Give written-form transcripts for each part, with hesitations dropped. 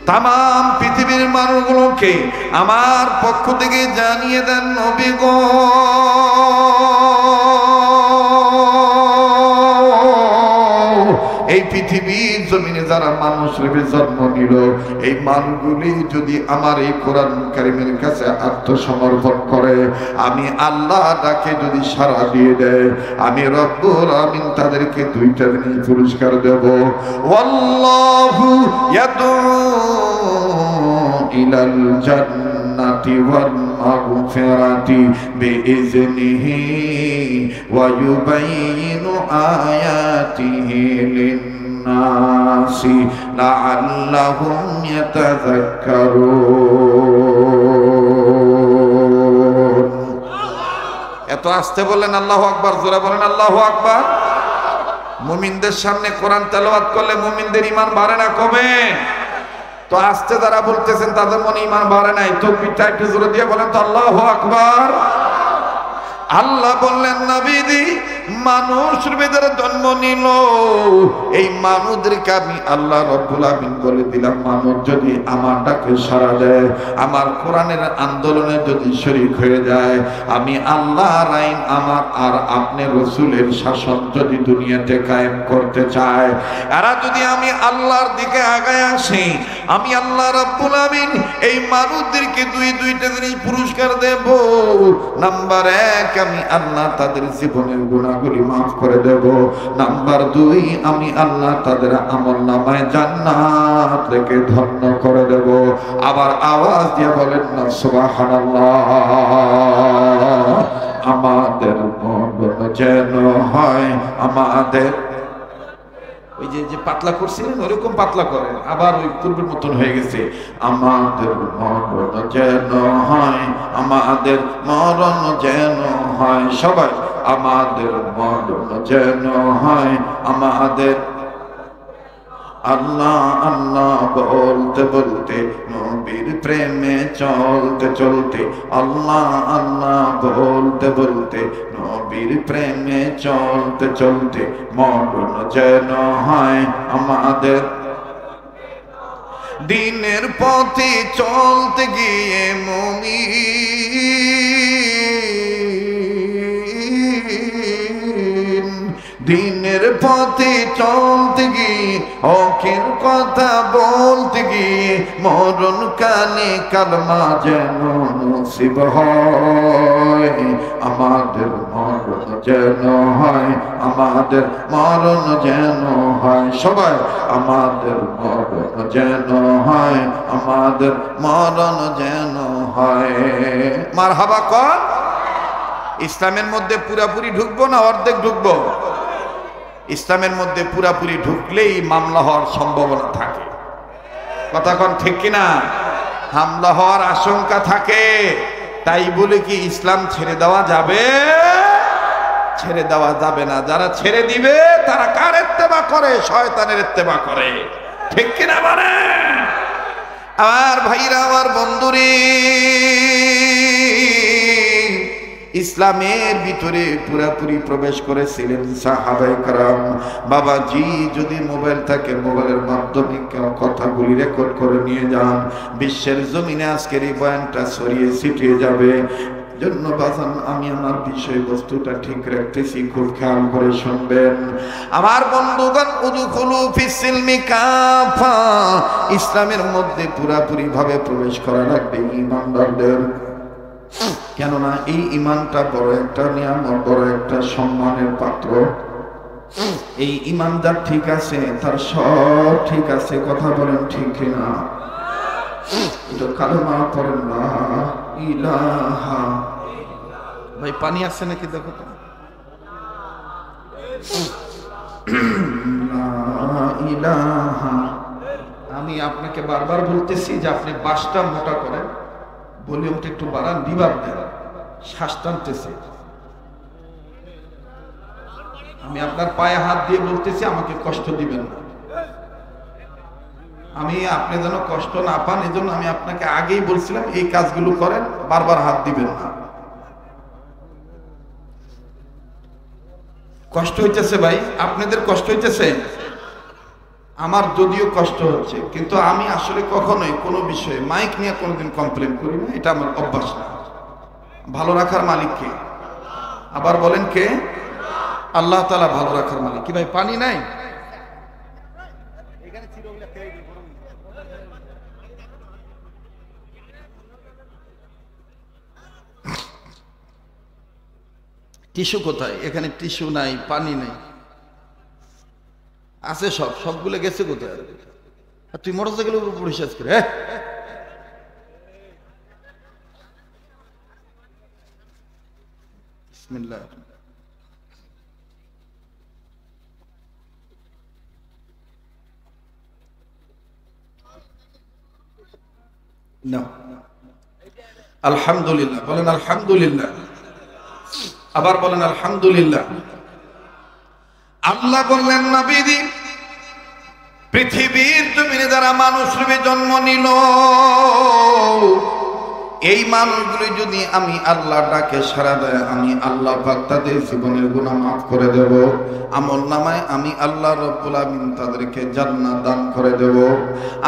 तमाम पृथिवीर मानुषगुलोके आमार पक्ष थेके जानिये देन नबी गो এই পৃথিবীর জমিনে যারা মানুষ রূপে জন্ম নিল এই মানুষগুলি যদি আমার এই কোরআন কারীমের কাছে আত্মসমর্পণ করে আমি আল্লাহ ডাকে যদি সাড়া দিয়ে দেয় আমি রব্বুল আমিন তাদেরকে দুইটা দিন পুরস্কার দেব ওয়াল্লাহু ইয়াদউ ইলাল জান্নাতি ওয়াল মাগফিরাতি বিইজনিহি ওয়া ইউবাইয়িনু আয়াতিহি লিন-নাসি লাআল্লাহুম ইয়াতাযাক্কারুন। এত আস্তে বলেন আল্লাহু আকবার, জোরে বলেন আল্লাহু আকবার। মুমিনদের সামনে কোরআন তেলাওয়াত করলে মুমিনদের ঈমান বাড়ে না কমে? তো আস্তে যারা বলতেছেন তাদের মনে ঈমান বাড়ে নাই, তাকবীরটা একটু জোরে দিয়ে বলেন তো আল্লাহু আকবার। আল্লাহ বললেন নবীজি মানুষ রূপে জন্ম নিল এই মানুষদেরকে আমি আল্লাহ রব্বুল আমিন বলে দিলাম মানুষ যদি আমার ডাকে সাড়া দেয় আমার কোরআনের আন্দোলনে যদি শরীক হয়ে যায় আমি আল্লাহর আইন আমার আর আপনার রাসূলের শাসন যদি দুনিয়াতে কায়েম করতে চায় এরা যদি আমি আল্লাহর দিকে আগায় আসি আমি আল্লাহ রব্বুল আমিন এই মানুষদেরকে দুইটা জিনিস পুরস্কার দেব। নাম্বার 1 আমি আল্লাহ তাদের জীবনের গুনাহগুলি মাফ করে দেব। নাম্বার 2 আমি আল্লাহ তাদের আমলনামায় জান্নাত থেকে ধন্য করে দেব। আবার আওয়াজ দিয়ে বলেন না সুবহানাল্লাহ। আমাদের মন যেন হয় আমাদের ওই যে পাতলা করছিলেন ওরকম পাতলা করেন আবার ওই পূর্বের মতন হয়ে গেছে। আমাদের মরণ যেন হয় আমাদের মরণ যেন হয় সবাই আমাদের মরণ যেন হয় আমাদের আল্লাহ আল্লাহ বলতে বলতে নবীর প্রেমে চলতে চলতে আল্লাহ আল্লাহ বলতে বলতে নবীর প্রেমে চলতে চলতে মরণ যেন হয় আমাদের দিনের পথে চলতে গিয়ে মুমিন দিনের পথে চলতে গিয়ে হকের কথা বলতে গিয়ে মরণ কালে কালমা যেন নসিব হয় আমাদের মরণ যেন হয় আমাদের মরণ যেন হয় সবাই আমাদের মরণ যেন হয় আমাদের মরণ যেন হয়। মারহাবা কর। ইসলামের মধ্যে পুরাপুরি ঢুকবো না অর্ধেক ঢুকবো? ইসলামের মধ্যে পুরাপুরি ঢুকলেই মামলা হওয়ার সম্ভাবনা থাকে। কথা কোন ঠিক কিনা? হামলা হওয়ার আশঙ্কা থাকে। তাই বলে কি ইসলাম ছেড়ে দেওয়া যাবে? ছেড়ে দেওয়া যাবে না। যারা ছেড়ে দিবে তারা কার ইত্তেবা করে? শয়তানের ইত্তেবা করে। ঠিক কিনা মানে? আমার ভাইরা আমার বন্ধুরে ইসলামের ভিতরে পুরাপুরি প্রবেশ করেছিলেন সাহাবায়ে কেরাম। বাবাজি যদি মোবাইল থাকে মোবাইলের মাধ্যমে কথাগুলি রেকর্ড করে নিয়ে যান। বিশ্বের জমিনে আজকের এই বয়ানটা ছড়িয়ে ছিটিয়ে যাবে। জন্য বাজান আমি আমার বিষয়বস্তুটা ঠিক রাখতেছি, খুব খেয়াল করে শুনবেন আমার বন্ধুগণ। উদখুলু ফিস-সিলমি কাফা, ইসলামের মধ্যে পুরাপুরি ভাবে প্রবেশ করা লাগবে ঈমানদারদের। কেননা এই ঈমানটা বড় একটা নিয়ামত, বড় একটা সম্মানের পাত্র। এই ঈমানদার ঠিক আছে, তার সব ঠিক আছে। কথা বলেন ঠিক কিনা? এটা কালেমা পড়েন না ইলাহা। ভাই পানি আছে নাকি দেখো তো। লা ইলাহা। আমি আপনাকে বারবার বলতেছি যে আপনি বাসটা মোটা করেন, ভলিউমটা একটু বাড়ান, রিভার্ব দেন, শ্বাস টানতেছে। আমি আপনার পায়ে হাত দিয়ে বলতেছি আমাকে কষ্ট দিবেন না। আমি আপনি যেন কষ্ট না পান এজন্য আমি আপনাকে আগেই বলছিলাম এই কাজগুলো করেন, বারবার হাত দিবেন না। কষ্ট হইতেছে ভাই, আপনাদের কষ্ট হইতেছে? আমার যদিও কষ্ট হচ্ছে, কিন্তু আমি আসলে কখনোই কোনো বিষয়ে মাইক নিয়ে কোনোদিন কমপ্লেন করি না, এটা আমার অভ্যাস না। ভালো রাখার মালিক কে? আবার বলেন কে? আল্লাহ তাআলা ভালো রাখার মালিক। কি ভাই পানি নাই? টিস্যু কোথায়? এখানে টিস্যু নাই, পানি নাই, আছে সবগুলো গেছে কোথায়? আর তুই মোটরসাইকেলের উপর পড়িস আজকে রে? বিসমিল্লাহ। না, আলহামদুলিল্লাহ বলেন, আলহামদুলিল্লাহ। আবার বলেন আলহামদুলিল্লাহ। আল্লাহ বললেন, নবীজি পৃথিবীর জমিনে যারা মানুষ রূপে জন্ম নিল, এই মানুষগুলি যদি আমি আল্লাহ ডাকে সাড়া দেয়, আমি আল্লাহ পাক তাদের জীবনের গুনাহ মাফ করে দেব। আমল নামায় আমি আল্লাহ রব্বুল আমিন তাদেরকে জান্নাত দান করে দেব।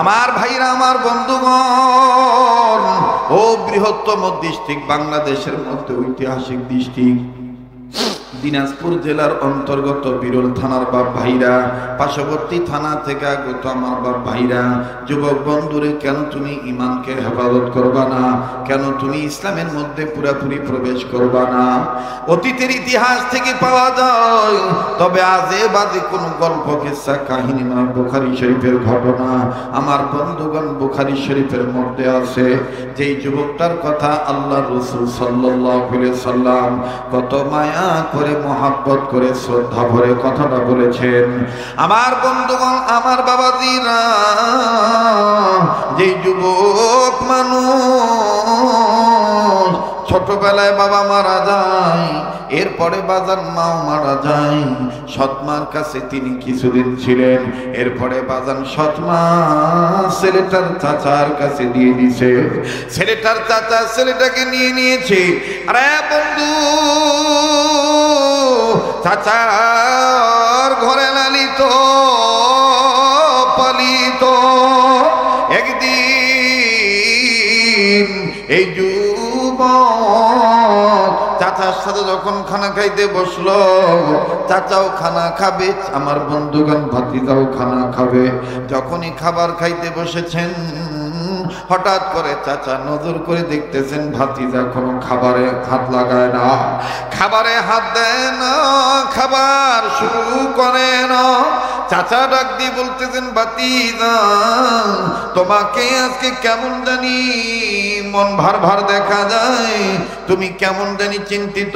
আমার ভাইরা, আমার বন্ধুগণ, ও বৃহত্তম ডিস্ট্রিক্ট, বাংলাদেশের মধ্যে ঐতিহাসিক ডিস্ট্রিক্ট দিনাজপুর জেলার অন্তর্গত বিরল থানার বাপ ভাইরা, পার্শ্ববর্তী থানা থেকে আগত আমার বাপ ভাইরা, যুবক বন্ধুরে, কেন তুমি ইমানকে হেফাজত করবা না? কেন তুমি ইসলামের মধ্যে পুরাপুরি প্রবেশ করবা না? অতীতের ইতিহাস থেকে পাওয়া যায়, তবে আজে বাজে কোনো গল্প কিসসা কাহিনী নয়, বুখারী শরীফের ঘটনা। আমার বন্ধুগণ, বুখারী শরীফের মধ্যে আছে যেই যুবকটার কথা আল্লাহ রাসূল সাল্লাল্লাহু আলাইহি সাল্লাম কত মায়া করে, মহাব্বত করে, শ্রদ্ধা ভরে কথাটা বলেছেন। আমার বন্ধুগণ, আমার বাবাজিরা, যে যুবক মানুষ ছোটবেলায় বাবা মারা যায়, এরপরে বাজার মাও মারা যায়, সৎমার কাছে তিনি কিছুদিন ছিলেন, এরপরে বাজান সৎমা ছেলেটার চাচার কাছে দিয়ে দিছে, ছেলেটার চাচা ছেলেটাকে নিয়ে নিয়েছে। আরে বন্ধু, চাচার ঘরে লালিত পালিত, একদিন এই যুবক চাচার সাথে যখন খানা খাইতে বসলো, চাচাও খানা খাবে, আমার বন্ধুগণ ভাতিজাও খানা খাবে। যখনই খাবার খাইতে বসেছেন, হঠাৎ করে চাচা নজর করে দেখতেছেন ভাতিজা কোনো খাবারে হাত লাগায় না, খাবারে হাত দেয় না, খাবার শুরু করে না। চাচা ডাক দিয়ে বলতেছেন, ভাতিজা তোমাকে আজকে কেমন জানি মন ভার ভার দেখা যায়, তুমি কেমন জানি চিন্তিত।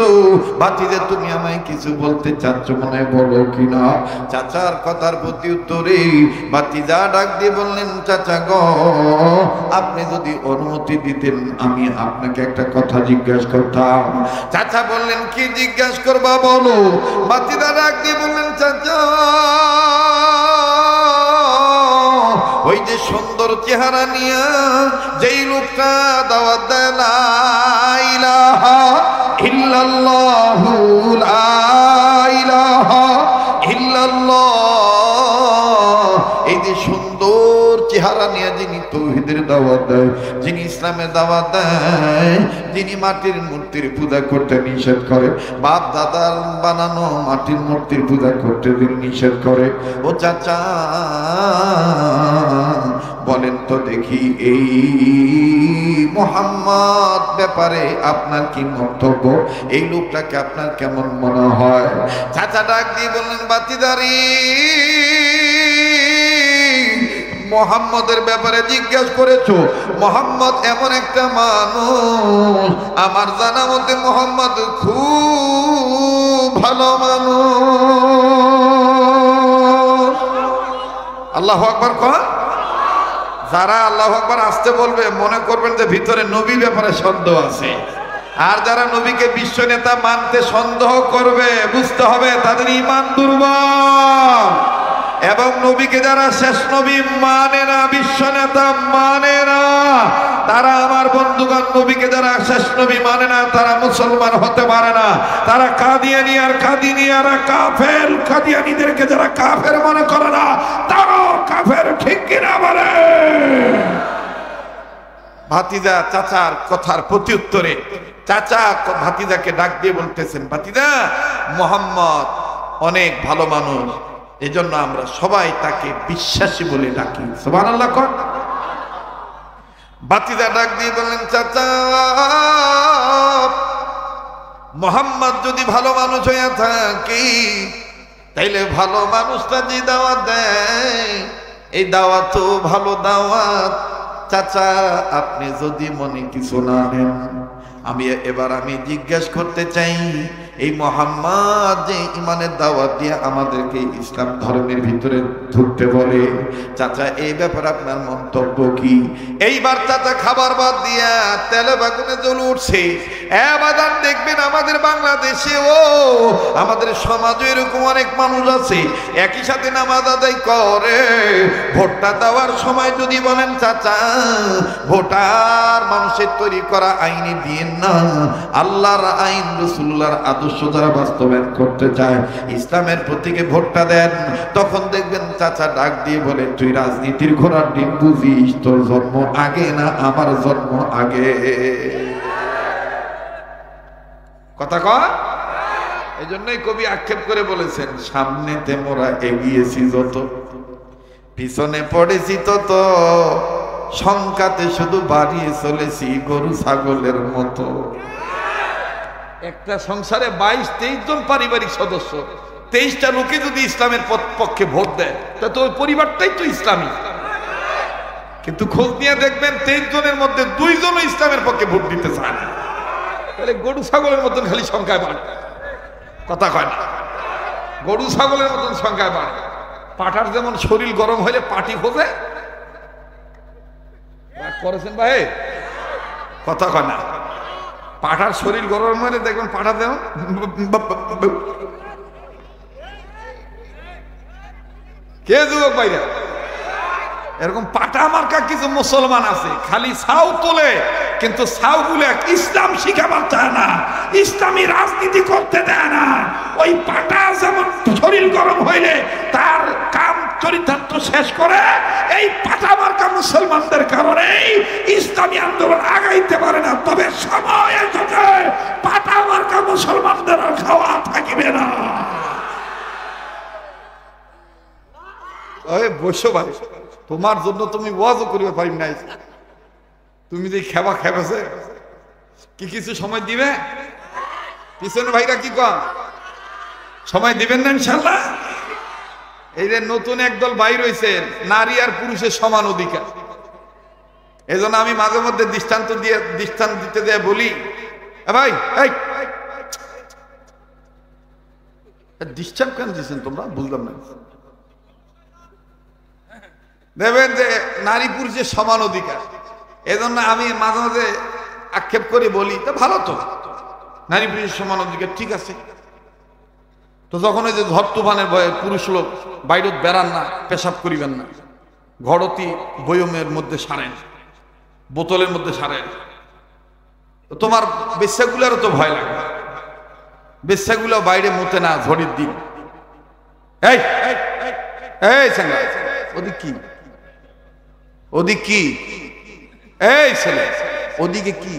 ভাতিজা তুমি আমায় কিছু বলতে চাচ্ছ মনে, বলো কিনা? চাচার কথার প্রতি উত্তরে ভাতিজা ডাক দিয়ে বললেন, চাচা গো, আপনি যদি অনুমতি দিতেন আমি আপনাকে একটা কথা জিজ্ঞাসা করতাম। চাচা বললেন, কি জিজ্ঞাসা করবা বলো? ভাতিজা ডাক দিয়ে বললেন, চাচা ওই যে সুন্দর চেহারা নিয়ে যেই লোকটা দাওয়াত দেয় লা ইলাহা ইল্লাল্লাহু লা ইলাহা ইল্লাল্লাহ, এই যে সুন্দর চেহারা নিয়ে যিনি তাওহীদের দাওয়াত দেয়, যিনি ইসলামের দাওয়াত দেয়, যিনি মাটির মূর্তির পূজা করতে নিষেধ করে, বাপ দাদার বানানো মাটির মূর্তির পূজা করতে যিনি নিষেধ করে, ও চাচা বলেন তো দেখি এই মুহাম্মদ ব্যাপারে আপনার কি মন্তব্য? এই লোকটাকে আপনার কেমন মনে হয়? চাচা ডাক দিয়ে বললেন, বাতিদারি মোহাম্মদের ব্যাপারে জিজ্ঞাসা করেছো? মোহাম্মদ এমন একটা মানুষ, আমার জানা মতে মোহাম্মদ খুব ভালো মানুষ। আল্লাহু আকবার কন। যারা আল্লাহু আকবার আসতে বলবে মনে করবেন যে ভিতরে নবী ব্যাপারে সন্দেহ আছে, আর যারা নবীকে বিশ্ব নেতা মানতে সন্দেহ করবে, বুঝতে হবে তাদের ঈমান দুর্বল। এবং নবীকে যারা শেষ নবী মানে না, বিশ্ব নেতা মানে না, তারা আমার বন্ধুগণ নবীকে যারা শেষ নবী মানে না তারা মুসলমান হতে পারে না। তারা কাদিয়ানী আর কাদিয়ানীরা কাফের, কাদিয়ানীদেরকে যারা কাফের মনে করে না তারাও কাফের, ঠিক কিনা বলে? ভাতিজা চাচার কথার প্রতি উত্তরে চাচা ভাতিজাকে ডাক দিয়ে বলতেছেন, ভাতিজা মোহাম্মদ অনেক ভালো মানুষ, এজন্য আমরা সবাই তাকে বিশ্বাসী বলে ডাকি। সুবহানাল্লাহ। কোন ভাতিজা ডাক দিয়ে বললেন, চাচা মোহাম্মদ যদি ভালো মানুষ হয়ে থাকে তাইলে ভালো মানুষটা যে দাওয়াত দেয় এই দাওয়াত তো ভালো দাওয়াত। চাচা আপনি যদি মনে কিছু না নেন, আমি জিজ্ঞেস করতে চাই, এই মোহাম্মদ যে ইমানের দাওয়াত দিয়ে আমাদেরকে ইসলাম ধর্মের ভিতরে ঢুকতে বলে, চাচা এই ব্যাপারে আপনার মন্তব্য কি? এইবার চাচা খাবার বাদ দিয়া তেলে বাগুনে জ্বলে উঠছে। এবার দেখবেন আমাদের বাংলাদেশে আমাদের সমাজে এরকম অনেক মানুষ আছে একই সাথে নামাজ আদায় করে, ভোটটা দেওয়ার সময় যদি বলেন চাচা ভোটার মানুষের তৈরি করা আইনি দিন না, আল্লাহর আইন রাসূলুল্লাহর আদর্শ যারা বাস্তবায়ন করতে চায় ইসলামের প্রতীকে ভোটটা দেন, তখন দেখবেন চাচা ডাক দিয়ে বলে, তুই রাজনীতির ঘোড়ার ডিম বুঝিস? তোর জন্ম আগে না আমার জন্ম আগে? কথা কয়। এই জন্যই কবি আক্ষেপ করে বলেছেন, সামনেতে মোরা এগিয়েছি যত, পিছনে পড়েছি তত, সংখ্যাতে শুধু বাড়িয়ে চলেছি গরু ছাগলের মতো। একটা সংসারে 22-23 জন পারিবারিক সদস্য, 23টা লোকে যদি ইসলামের পক্ষে ভোট দেয় তা তো ওই পরিবারটাই তো ইসলামী। কিন্তু খোঁজ নিয়ে দেখবেন 23 জনের মধ্যে 2 জনও ইসলামের পক্ষে ভোট দিতে চায় না। তাহলে গরু ছাগলের মতন খালি সংখ্যায় বাড়ে। কথা কয় না? গরু ছাগলের মতন সংখ্যায় বাড়ে। পাটার যেমন শরীর গরম হইলে পাটি খোঁজে, করেছেন ভাই? কথা কয় না? পাঠার শরীর গরম হলে দেখবেন পাঠা দেন কে যুবক ভাইরা, এরকম পাটা মার্কা কিছু মুসলমান আছে খালি ছাউ তোলে, কিন্তু ছাউ গুলো ইসলাম শিখাবার চায় না, ইসলামী রাজনীতি করতে দেয় না। ওই পাটা যেমন শরীর গরম হইলে তার কাম চরিতার্থ শেষ করে, এই পাটা মার্কা মুসলমানদের কারণে ইসলামী আন্দোলন আগাইতে পারে না। তবে সময় এসেছে পাটা মার্কা মুসলমানদের আর খাওয়া থাকিবে না। বসো ভাই, তোমার জন্য তুমি ওয়াজও করিতে পারি নাই, তুমি যে খেবা খেবেছে কি কিছু সময় দিবে? পিছনে ভাইরা কি কন সময় দিবেন না ইনশাআল্লাহ? এই যে নতুন একদল ভাই রয়েছে, নারী আর পুরুষের সমান অধিকার, এজন্য আমি মাঝে মধ্যে দৃষ্টান্ত দিতে দিয়ে বলি, ভাই এই ডিস্টার্ব কেন দিচ্ছেন তোমরা? বুঝলাম না। দেখবেন যে নারী পুরুষের সমান অধিকার, এজন্য আমি মাঝে মাঝে আক্ষেপ করে বলি, তা ভালো তো নারী পুরুষের সমান অধিকার, ঠিক আছে। তো যখন ওই যে ঝড় তুফানের ভয়ে পুরুষ লোক বাইরে বেড়ান না, পেশাব করিবেন না, ঘরতি বয়মের মধ্যে সারেন, বোতলের মধ্যে সারেন, তোমার বেশ্যাগুলারও তো ভয় লাগে, বেশ্যাগুলো বাইরে মতে না ঝড়ের দিন। এই এই ওদিক কি, ওদিক কি, এই ছেলে ওদিকে কি,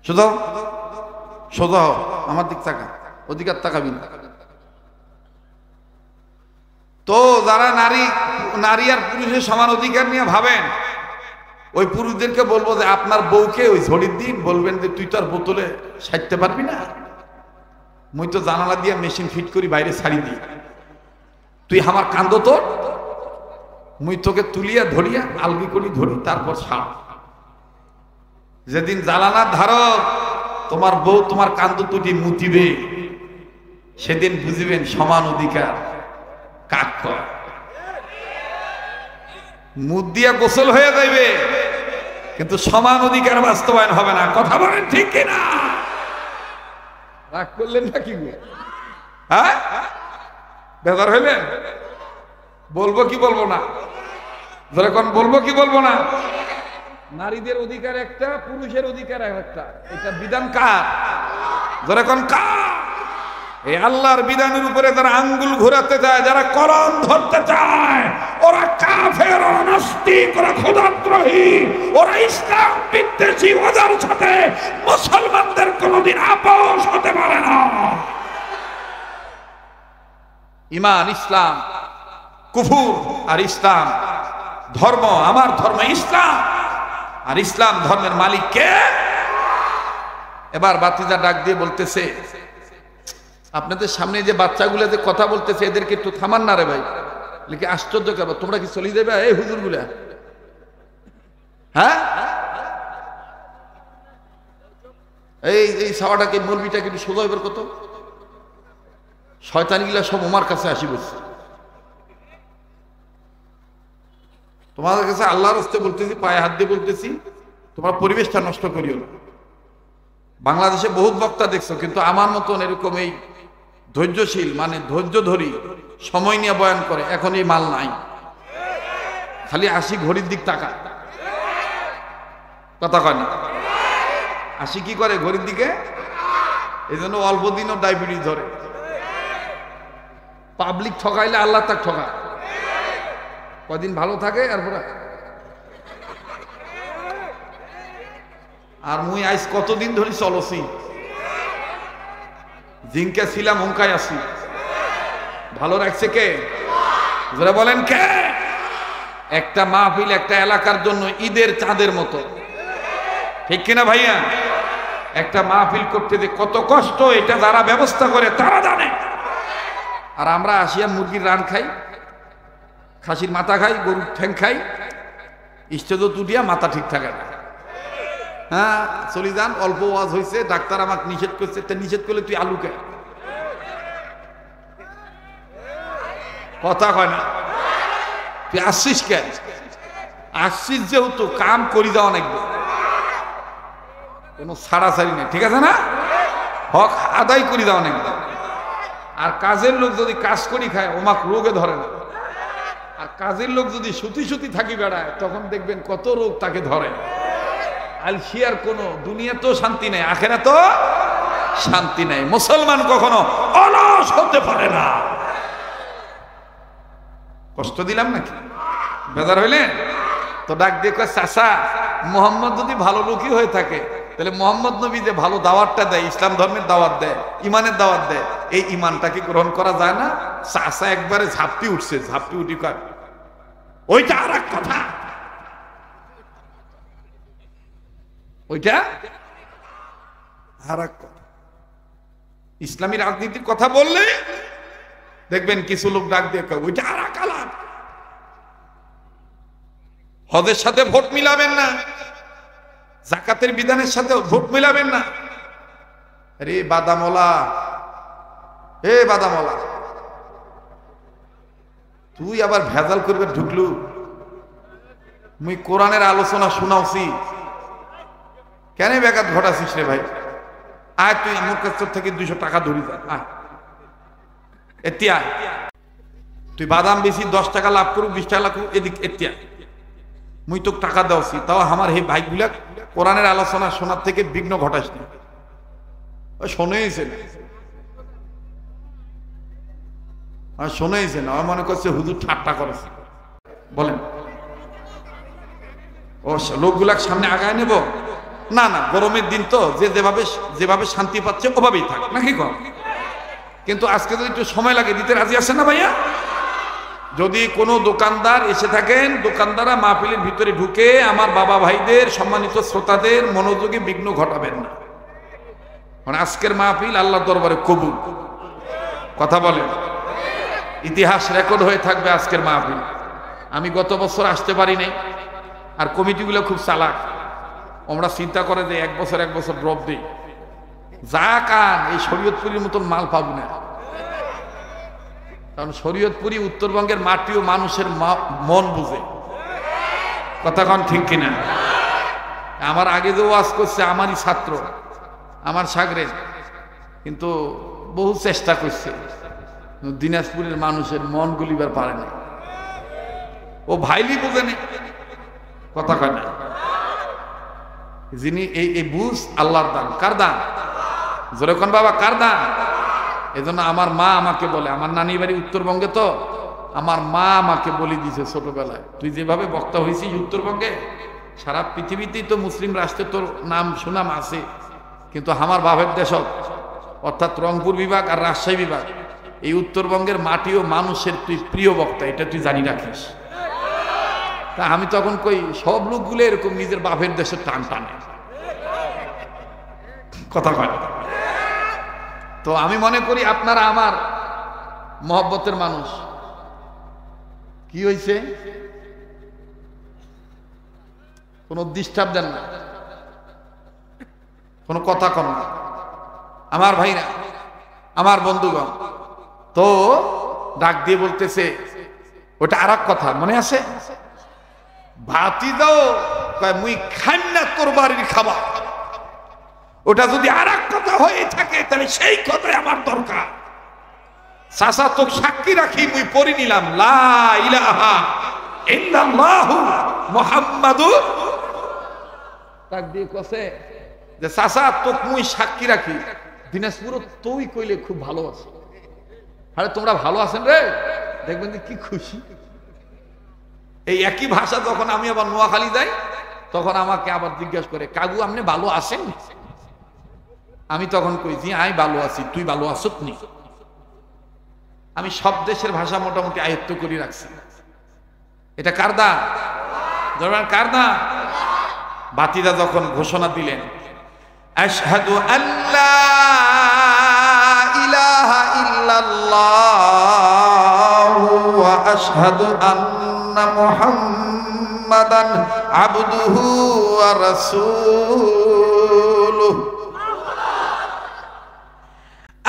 সোজা সোজা আমার দিক তাকা, ওদিকে আর তাকাবি না। তো যারা নারী আর পুরুষের সমান অধিকার নিয়ে ভাবেন, ওই পুরুষদেরকে বলবো যে আপনার বউকে ওই ঝড়ির দিন বলবেন যে তুই তো আর বোতলে সারতে পারবি না, মুই তো জানালা দিয়ে মেশিন ফিট করি বাইরে ছাড়ি দিই, তুই আমার কান্দ তোর, মুই তোকে তুলিয়া ধরিয়া আলগি করি ধরি, তারপর ছাড়। যেদিন জ্বালানার ধারক তোমার বউ তোমার কান্দ তুটি মুতিবে, সেদিন বুঝিবেন সমান অধিকার কাক কয়। মুখ দিয়া গোসল হয়ে যাইবে, কিন্তু সমান অধিকার বাস্তবায়ন হবে না। কথা বলেন ঠিক কিনা? রাগ করলেন না কি? হ্যাঁ, বেজার হইলেন? বলবো কি বলবো না? যখন বলবো কি বলবো না? নারীদের অধিকার একটা, পুরুষের অধিকার একটা। এটা বিধান কার? যখন কার? এই আল্লাহর বিধানের উপরে যারা আঙ্গুল ঘোরাতে চায়, যারা কলম ধরতে চায়, ওরা কাফের, ওরা নাস্তিক, ওরা খোদাদ্রোহী, ওরা ইসলাম বিদ্বেষী। ওদের সাথে মুসলমানদের কোনোদিন আপোষ হতে পারে না। ঈমান ইসলাম, কুফর আর ইসলাম ধর্ম। আমার ধর্ম ইসলাম, আর ইসলাম ধর্মের মালিক কে? এবার বাতিজা ডাক দিয়ে বলতেছে, আপনাদের সামনে যে বাচ্চাগুলো যে কথা বলতেছে, এদেরকে একটু থামান না রে ভাই। লিখে আশ্চর্য করবো, তোমরা কি চলে যাবে এই হুজুর গুলা? হ্যাঁ, এই সাওয়াটাকে, মৌলবিটাকে একটু সোজা এবার কত শয়তানি গুলা সব আমার কাছে আসি বলছে। তোমাদের কাছে আল্লাহর হস্তে বলতেছি, পায়ে হাত দিয়ে বলতেছি, তোমরা পরিবেশটা নষ্ট করিও না। বাংলাদেশে বহুত বক্তা দেখছো, কিন্তু আমার মতন এরকম এই ধৈর্যশীল, মানে ধৈর্য ধরি, সময় নিয়ে বয়ান করে, এখন এই মাল নাই। খালি আসি ঘড়ির দিক তাকা, কথা কয় না? আসি কি করে? ঘড়ির দিকে। এই জন্য অল্প দিনও ডায়াবেটিস ধরে। পাবলিক ঠকাইলে আল্লাহ তাক ঠকায়। কদিন ভালো থাকে এরপরে। আর মুই আইস কতদিন ধরে চলছি, জিঙ্কে ছিলাম, হুঙ্কায় আছি। ভালো রাখছে কে? যারা বলেন কে? একটা মাহফিল একটা এলাকার জন্য ঈদের চাঁদের মতো, ঠিক কিনা ভাইয়া? একটা মাহফিল করতে যে কত কষ্ট, এটা যারা ব্যবস্থা করে তারা জানে। আর আমরা আসিয়া মুরগির রান খাই, খাসির মাথা খাই, গরুর ঠ্যাং খাই, স্টেজ তুটিয়া মাথা ঠিক থাকে না। হ্যাঁ, চলে যান, অল্প ওয়াজ হয়েছে, ডাক্তার আমাকে নিষেধ করছে। নিষেধ করলে তুই আলু কে? কথা কয় না? তুই আসছিস কেন? আসছিস যেহেতু কাম করি যাওয়া নাকবে, কোনো ছাড়াছাড়ি নেই, ঠিক আছে না? হক আদায় করি যাওয়া নাকবে। আর কাজের লোক যদি কাজ করি খায়, ওমাক রোগে ধরে না। আর কাজের লোক যদি সুতি সুতি থাকি বেড়ায়, তখন দেখবেন কত রোগ তাকে ধরে। আলসিয়ার কোনো দুনিয়া তো শান্তি নেই, আখেরা তো শান্তি নেই। মুসলমান কখনো অলস হতে পারে না। কষ্ট দিলাম নাকি? বেজার হইলে তো ডাক দিয়ে কয়, চাচা, মোহাম্মদ যদি ভালো লোকই হয়ে থাকে, তাহলে মোহাম্মদ নবী যে ভালো দাওয়াতটা দেয়, ইসলাম ধর্মের দাওয়াত দেয়, ইমানের দাওয়াত দেয়, এই ইমানটাকে গ্রহণ করা যায় না? চাচা একবারে ঝাপটি উঠছে, ঝাপটি উঠি কয়, ওইটা আর এক কথা, ওইটা আর এক কথা। ইসলামী রাজনীতির কথা বললে দেখবেন কিছু লোক ডাক দিয়ে কয়, ওইটা আর এক আলাপ। হজের সাথে ভোট মিলাবেন না, যাকাতের বিধানের সাথে ভোট মিলাবেন না। আরে বাদামওয়ালা, এ বাদামওয়ালা, তুই আবার ভেজাল করবে ঢুকলু। মুই কোরআনের আলোচনা শুনাওছি, কেন ব্যাঘাত ঘটাছিস রে ভাই? আয় তুই আমার কাছ থেকে 200 টাকা ধরি যা, আয় এতিয়া। তুই বাদাম বেশি 10 টাকা লাভ করুক, 20 টাকা লাভ করুক, এদিক এতিয়া মুই তোকে টাকা দেওয়াছি। তাও আমার হে ভাইগুলা কোরআনের আলোচনা শোনার থেকে বিঘ্ন ঘটাস না। শোনেইছে না, শোনেইছে না, মনে করছে হুজুর ঠাট্টা করেছে। বলেন, ও লোকগুলার সামনে আগায় নেব না? না, গরমের দিন তো, যে যেভাবে শান্তি পাচ্ছে ওভাবেই থাক নাকি কম। কিন্তু আজকে যদি একটু সময় লাগে, দিতে রাজি আছেন না ভাইয়া? যদি কোনো দোকানদার এসে থাকেন, দোকানদাররা মাহফিলের ভিতরে ঢুকে আমার বাবা ভাইদের, সম্মানিত শ্রোতাদের মনোযোগে বিঘ্ন ঘটাবেন না। মানে আজকের মাহফিল আল্লাহর দরবারে কবুল। কথা বলেন, ইতিহাস রেকর্ড হয়ে থাকবে আজকের মাহফিল। আমি গত বছর আসতে পারি নাই, আর কমিটিগুলো খুব চালাক। আমরা চিন্তা করে যে এক বছর ড্রপ দিই, যা কান এই শরীয়তপুরীর মতন মাল পাবো না। কারণ শরীয়তপুরী উত্তরবঙ্গের মাটি ও মানুষের মন বুঝে। কথা কন ঠিক কিনা? আমার আগে যে ওয়াজ করছে আমারই ছাত্র, আমার সাগরে, কিন্তু বহু চেষ্টা করছে, দিনাজপুরের মানুষের মন গলিবার পারে না। ও ভাইলি বোঝেনি, কথা কয় না। যিনি এই বুঝ আল্লাহর দান। কার দান? জোরে কোন বাবা, কার দান? এজন্য আমার মা আমাকে বলে, আমার নানি বাড়ি উত্তরবঙ্গে, তো আমার মা আমাকে বলে দিয়েছে ছোটবেলায়, তুই যেভাবে বক্তা হয়েছিস উত্তরবঙ্গে, সারা পৃথিবীতেই তো মুসলিম রাষ্ট্রে তোর নাম সুনাম আছে, কিন্তু আমার বাপের দেশত অর্থাৎ রংপুর বিভাগ আর রাজশাহী বিভাগ, এই উত্তরবঙ্গের মাটি ও মানুষের তুই প্রিয় বক্তা, এটা তুই জানি রাখিস। তা আমি তখন কই, সব লোকগুলো এরকম নিজের বাপের দেশের টান টানে, কথা কয়। তো আমি মনে করি আপনারা আমার মহব্বতের মানুষ। কি হয়েছে? কোন ডিস্টার্ব দেন না, কোন কথা কন না আমার ভাইরা, আমার বন্ধুগণ। তো ডাক দিয়ে বলতেছে, ওটা আর এক কথা মনে আছে, ভাতি দাও, কয় মুই খাই না তোর বাড়ির খাবার। ওটা যদি আর এক কথা হয়ে থাকে তাহলে সেই কথাই আমার দরকার। চাচা তো সাক্ষী রাখি, মুই পড়ি নিলাম লা ইলাহা ইল্লাল্লাহু মুহাম্মাদুর। ডাক দিয়ে কছে যে চাচা তোক মুই সাক্ষী রাখি, দিনাজপুর তুই কইলে খুব ভালো আছে। আরে তোমরা ভালো আছেন রে, দেখবেন যে কি খুশি। এই একই ভাষা যখন আমি আবার নোয়াখালী যাই, তখন আমাকে আবার জিজ্ঞাসা করে, কাকু আপনি ভালো আছেন? আমি তখন কই, জি আমি ভালো আছি, তুই ভালো আছত নি? আমি সব দেশের ভাষা মোটামুটি আয়ত্ত করে রাখছি। এটা কার দান? কার দান? বাতিদা যখন ঘোষণা দিলেন, আশহাদু আল্লা ইলাহা ইল্লাল্লাহু ওয়া আশহাদু আন্না মুহাম্মাদান আবদুহু ওয়া রাসূলুহু।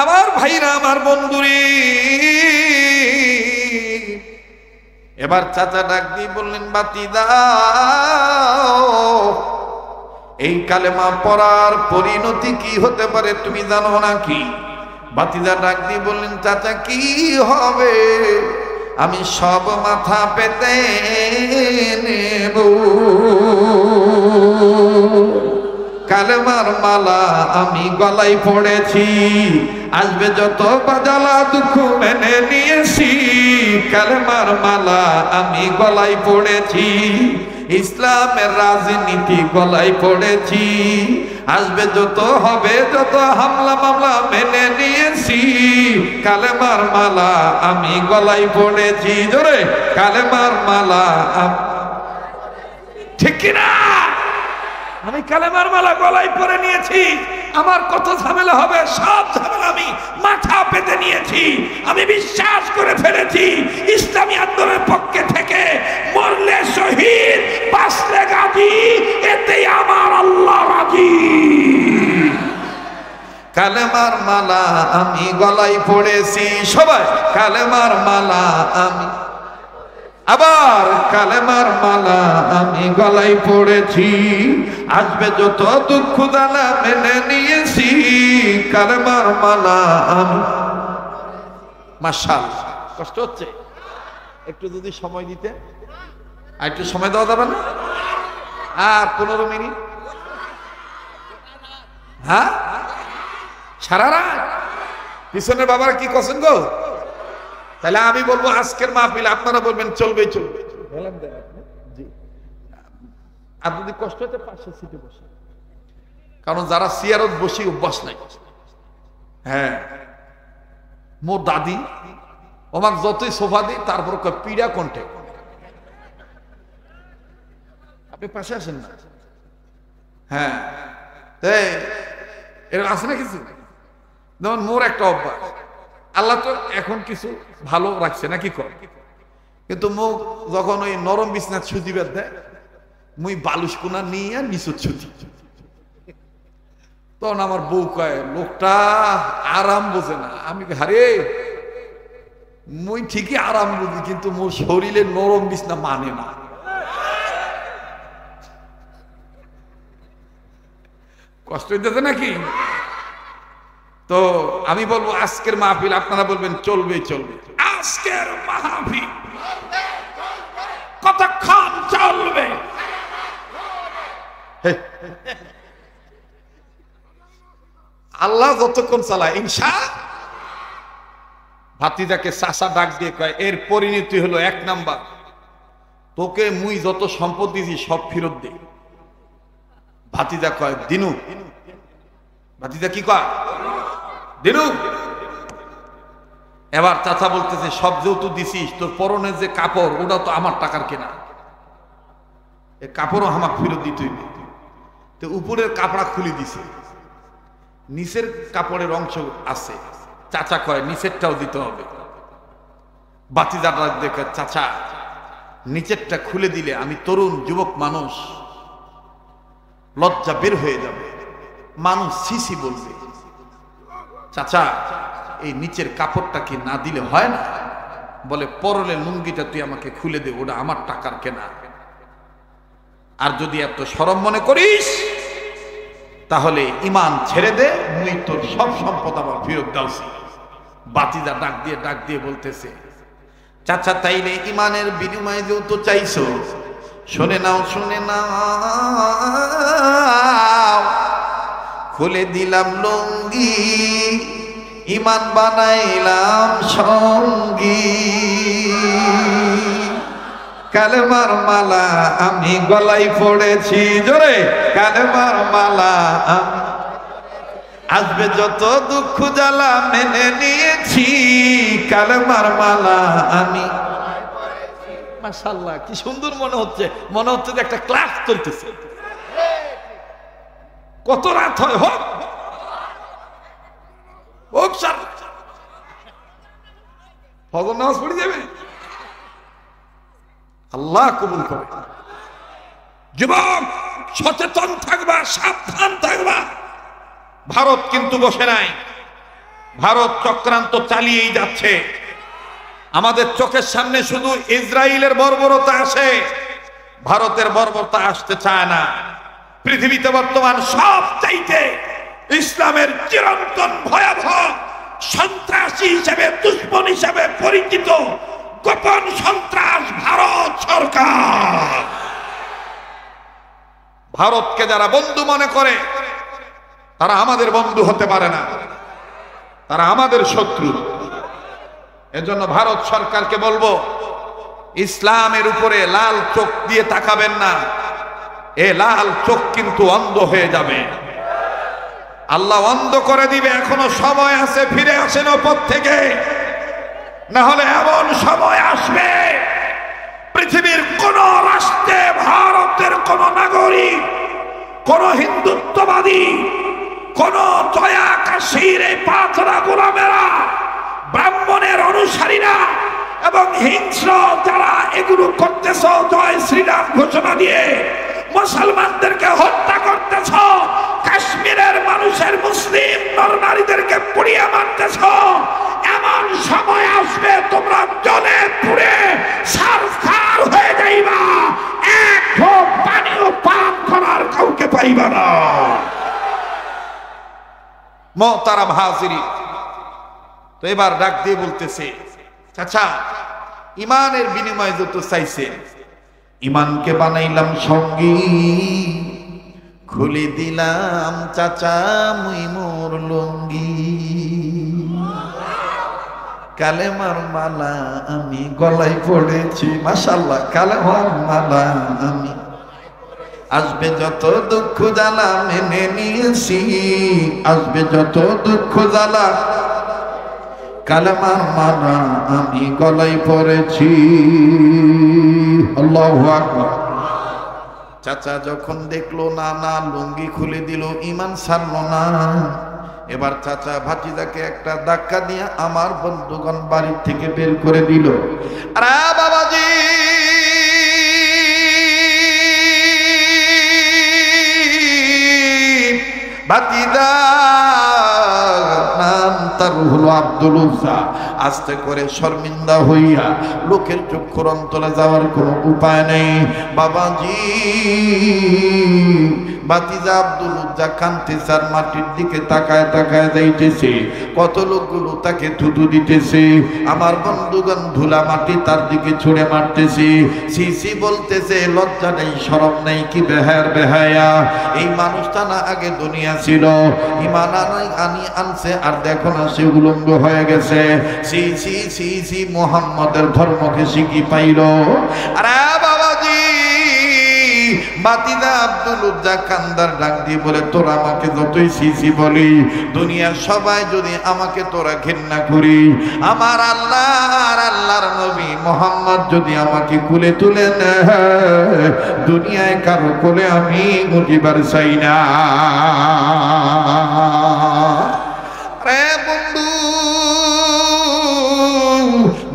আমার ভাইরা, আমার বন্ধুরে, এবার চাচা ডাক দিয়ে বললেন, বাতিদা এই কালেমা পড়ার পরিণতি কি হতে পারে তুমি জানো নাকি? বাতিদা ডাক দিয়ে বললেন, চাচা কি হবে? আমি সব মাথা পেতে নেব। কালেমার মালা আমি গলায় পড়েছি, আসবে যত বাজালা দুঃখ মেনে নিয়েছি। কালেমার মালা আমি গলায় পড়েছি, ইসলামের রাজনীতি গলায় পড়েছি। আসবে যত, হবে যত, হামলা মামলা মেনে নিয়েছি। কালেমার মালা আমি গলায় পড়েছি। জোরে কালেমার মালা, ঠিক কিনা? আমি কালেমার মালা গলায় পরে নিয়েছি। আমার কত ঝামেলা হবে, সব ঝামেলা আমি মাথা পেতে নিয়েছি। আমি বিশ্বাস করে ফেলেছি, ইসলামী আন্দোলনের পক্ষে থেকে মরলে শহীদ, বাঁচলে গাজী, এতে আমার আল্লাহ রাজি। কালেমার মালা আমি গলায় পড়েছি, সবাই কালেমার মালা আমি, আবার কালেমার মালা আমি গলায় পড়েছি। আসবে যত দুঃখ জ্বালা মেনে নিয়েছি। কালেমার মালা আমি। মাশাআল্লাহ, কষ্ট হচ্ছে? একটু যদি সময় দিতে, আর একটু সময় দেওয়া যাবে না? আর 15 মিনিট। হ্যাঁ, সারা রাত পিছনের বাবারা কি করছেন গো? তাহলে আমি বলবো আজকের মাহফিল, আপনারা বলবেন চলবে চলবে। আর যদি কষ্ট হতে পাশে সিটে বসে, কারণ যারা চেয়ারত বসি অভ্যাস নাই। হ্যাঁ, মোর দাদি ওমাক যতই সোফা দিই তারপর পিড়া কণ্ঠে। আপনি পাশে আসেন না? হ্যাঁ, এরকম আছে না কিছু? যেমন মোর একটা অভ্যাস, আল্লাহ তো এখন কিছু ভালো রাখছে না, কি কর, কিন্তু মুখ যখন ওই নরম বিছনা ছুটি বের দেয়, মুই বালুস কোনা নিয়ে নিচুত ছুটি। তখন আমার বউ কয়, লোকটা আরাম বোঝে না। আমি হারে, মুই ঠিকই আরাম বুঝি, কিন্তু মোর শরীরে নরম বিছনা মানে না। কষ্ট হইতেছে নাকি? তো আমি বলবো আজকের মাহফিল, আপনারা বলবেন চলবে চলবে। আজকের মাহফিল কতক্ষণ চলবে? আল্লাহ যতক্ষণ চালায় ইনশা। ভাতিজাকে চাচা ডাক দিয়ে কয়, এর পরিণতি হলো 1 নাম্বার, তোকে মুই যত সম্পদ দিয়েছি সব ফেরত দে। ভাতিজা কয় দিনু। ভাতিজা কি কয়? দিনু। এবার চাচা বলতেছে, সব যেহেতু দিছিস, তোর পরনের যে কাপড় ওটা তো আমার টাকার কেনা, এই কাপড়ও আমাকে ফেরত দিতে হইবে। তো উপরের কাপড়া খুলে দিছে, নিচের কাপড়ের অংশ আছে। চাচা কয় নিচেরটাও দিতে হবে। ভাতিজাটা দেখে, চাচা নিচেরটা খুলে দিলে আমি তরুণ যুবক মানুষ, লজ্জা বের হয়ে যাবে, মানুষ সিসি বলবে। চাচা এই নিচের কাপড়টা কি না দিলে হয় না? বলে পরনের লুঙ্গিটা তুই আমাকে খুলে দে, ওটা আমার টাকার কেনা। আর যদি এত শরম মনে করিস তাহলে ইমান ছেড়ে দে, মুই তোর সব সম্পদ আমার ফেরত দাওছি। ভাতিজা ডাক দিয়ে বলতেছে, চাচা তাইলে ইমানের বিনিময়ে যেহেতু চাইছো, শুনে নাও খুলে দিলাম লুঙ্গি, ইমান বানাইলাম সঙ্গী। কালেমার মালা আমি গলায় পড়েছি, জোরে কালেমার মালা। আসবে যত দুঃখ জ্বালা মেনে নিয়েছি, কালেমার মালা আমি। মাশাআল্লাহ, কি সুন্দর মনে হচ্ছে যে একটা ক্লাস চলতেছে। কত রাত হয় হোক ফজর নামাজ পড়ে যাবে, আল্লাহ কবুল করে। যুবক সচেতন থাকবা, সাবধান থাকবা। ভারত কিন্তু বসে নাই, ভারত চক্রান্ত চালিয়েই যাচ্ছে। আমাদের চোখের সামনে শুধু ইসরায়েলের বর্বরতা আসে, ভারতের বর্বরতা আসতে চায় না। পৃথিবীতে বর্তমান সব চাইতে ইসলামের চিরন্তন ভয়াবহ সন্ত্রাসী হিসেবে, দুশ্মন হিসেবে পরিচিত গোপন সন্ত্রাস ভারত সরকার। ভারতকে যারা বন্ধু মনে করে তারা আমাদের বন্ধু হতে পারে না, তারা আমাদের শত্রু। এজন্য ভারত সরকারকে বলবো, ইসলামের উপরে লাল চোখ দিয়ে তাকাবেন না, এ লাল চোখ কিন্তু অন্ধ হয়ে যাবে, আল্লাহ অন্ধ করে দিবে। এখনো সময় আছে, ফিরে আসেন ওপর থেকে, না হলে এমন সময় আসবে পৃথিবীর কোন রাষ্ট্রে ভারতের কোন নাগরিক, কোন হিন্দুত্ববাদী, কোন জয়া কাশীর এই পাথরা গোলামেরা, ব্রাহ্মণের অনুসারীরা এবং হিংস্র যারা এগুলো করতেছ, জয় শ্রীরাম ঘোষণা দিয়ে মুসলমানদেরকে হত্যা করতেছ, কাশ্মীরের মানুষের মুসলিম নরনারীদেরকে পুড়িয়ে মারতেছ, এমন সময় আসবে তোমরা জ্বলে পুড়ে ছারখার হয়ে যাইবা, এক ঢোক পানিও পান করার কাউকে পাইবা না। মুহতারাম হাজিরিন, তো এবার ডাক দিয়ে বলতেছে, চাচা ইমানের বিনিময়ে যত চাইছে, ইমানকে বানাইলাম সঙ্গী, খুলে দিলাম চাচা মুই মোর লুঙ্গি, কালেমার মালা আমি গলায় পড়েছি। মাশাআল্লাহ, কালেমার মালা আমি। আসবে যত দুঃখ জ্বালা মেনে নিয়েছি, আসবে যত দুঃখ জ্বালা, কালেমার মালা আমি গলায় পড়েছি। আল্লাহু আকবার। চাচা যখন দেখলো না লুঙ্গি খুলে দিল, ইমান ছাড়লো না, এবার চাচা ভাতিজাকে একটা ধাক্কা দিয়ে আমার বন্ধুগণ বাড়ি থেকে বের করে দিল। আরে বাবাজি, ভাতিজা নাম তার হলো আব্দুল উজ্জা, আস্তে করে শর্মিন্দা হইয়া লোকের চক্ষুর অন্তরে যাওয়ার কোনো উপায় নেই। বাবাজি বাতিজা আব্দুল উজ্জা কাঁদতেছে আর মাটির দিকে তাকায় তাকায় যাইতেছে। কত লোকগুলো তাকে থুতু দিতেছে, আমার বন্ধুগণ ধুলা মাটি তার দিকে ছুঁড়ে মারতেছে। সিসি বলতেছে লজ্জা নেই শরম নেই, কি বেহায়ার বেহায়া। এই মানুষটা না আগে দুনিয়া ছিল, ইমান আনছে আর দেখো না সে উলঙ্গ হয়ে গেছে। সিসি সিসি মুহাম্মদের ধর্মকে শিখি পাইল। আরে বাবাজি বাতিদা আব্দুল উজ্জা কান্দার ডাক দিয়ে বলে তোরা আমাকে যতই সিসি বলি, দুনিয়ার সবাই যদি আমাকে তোরা ঘৃণা করি, আমার আল্লাহ আর আল্লাহর নবী মুহাম্মদ যদি আমাকে কুলে তুলে নেয়, দুনিয়ায় কারো কোলে আমি উঠিবার চাই না। রে বন্ধু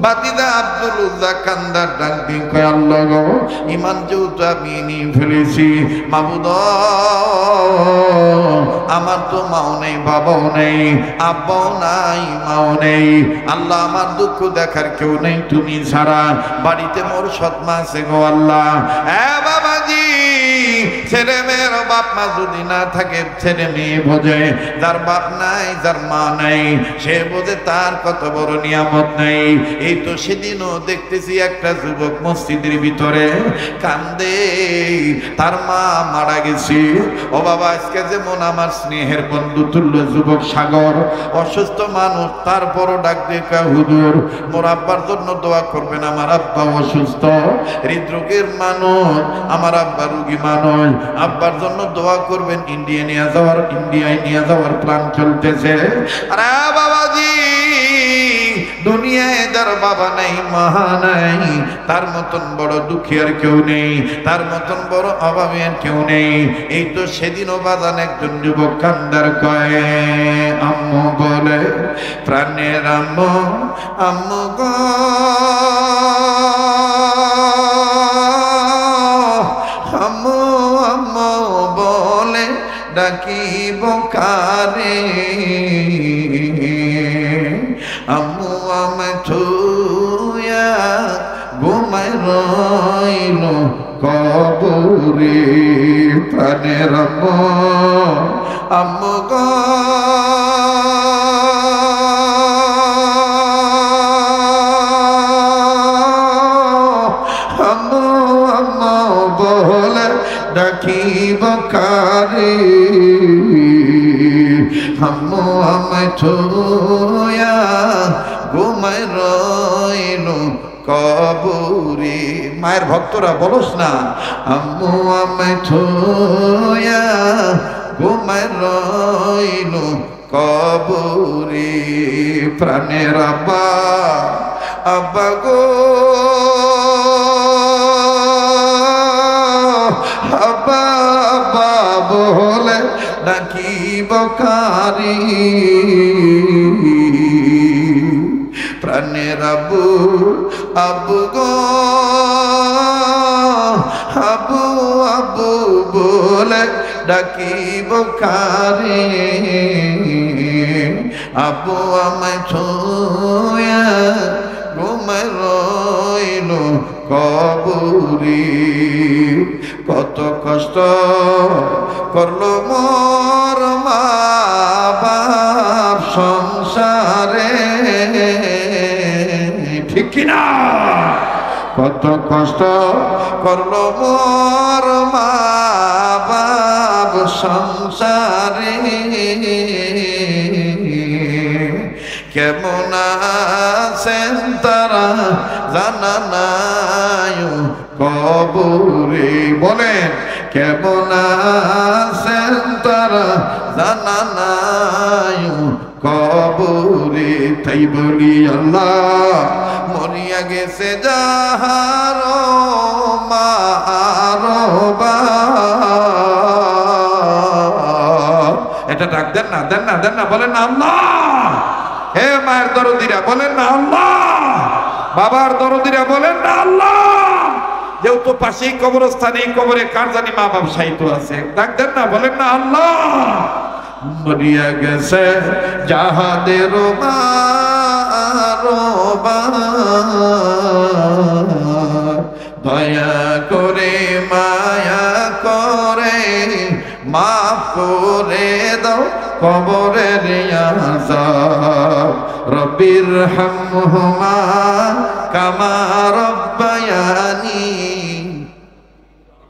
বাতিদা আব্দুল উজ্জা কান্দার ডাক দিয়ে কয় আল্লাহ গো, ইমান যেহেতু আমি নিয়ে ফেলেছি, মাবুদ আমার তো মাও নেই বাবাও নেই, আব্বাও নাই মাও নেই, আল্লাহ আমার দুঃখ দেখার কেউ নেই তুমি ছাড়া, বাড়িতে মোর সৎমা আছে গো আল্লাহ। বাবাজি ছেলে মেয়ের বাপ মা যদি না থাকে, ছেলে মেয়ে বোঝে যার বাপ নাই যার মা নাই, সে বোঝে তার কত বড় নিয়ামত নেই। এই তো সেদিনও দেখতেছি একটা যুবক মসজিদের ভিতরে কান্দে, তার মা মারা গেছে। ও বাবা আজকে যেমন আমার স্নেহের বন্ধু তুল্য যুবক সাগর অসুস্থ মানুষ, তারপরও ডাক দিয়ে কয় হুজুর মোর আব্বার জন্য দোয়া করবেন, আমার আব্বা অসুস্থ হৃদরোগের মানুষ, আমার আব্বা রোগী মানুষ, আব্বার জন্য দোয়া করবেন। ইন্ডিয়ায় নিয়ে যাওয়ার প্ল্যান চলতেছে। আরে বাবাজি দুনিয়ায় যার বাবা নাই মা নাই, তার মতন বড় দুঃখী আর কেউ নেই, তার মতন বড় অভাবী আর কেউ নেই। এই তো সেদিনও বাজান একজন যুবক কান্দার কয় আম্মু বলে প্রাণের আম্মু, আম্মু গো আম্মু আম্মু বলে ডাকিব কারে, আম্মু আমায় ছুঁয়া ঘুমায় রইল কবরে, প্রাণের আম্মু আম্মু গো আম্মু আম্মু বলে ডাকিব কারে, আম্মু আমায় ছুঁয়া ঘুমায় রইল কবরে। মায়ের ভক্তরা বলস না, আম্মু আমায় ছুঁয়া ঘুমায় রইল কবরে, প্রাণের আব্বা আব্বা গো আব্বা আব্বা বলে ডাকিব কারে, প্রাণের আব্বু আব্বু গো আব্বু আব্বু বলে ডাকিব কারে, আব্বু আমায় ছুঁয়া ঘুমায় রইল কবরে। কত কষ্ট করলো মোর মা বাপ সংসারে, ঠিক কিনা? কত কষ্ট করলো মোর মা বাপ সংসারে, কেমন আছেন তারা জানা নাই কবরে। বলেন কেমন আছেন তারা জানা নাই কবরে। তাই বলি আল্লাহ মরিয়া গেছে যাহার মারবা। এটা ডাক দেন না, দেন না, দেন না, বলেন না আল্লাহ। হে মায়ের দরদিরা বলেন না আল্লাহ, বাবার দরদিরা বলেন না আল্লাহ। যেহেতু পাশেই কবরস্থান, এই কবরে কার জানি মা বাপ সাহিত্য আছে, ডাক দেন না, বলেন না আল্লাহ। মরিয়া গেছে যাহাদের মার বারবার, দয়া করে মায়া করে মাফ করে দাও কবরের আযাব। রব্বির হামহুমা কামা রব্বায়ানি,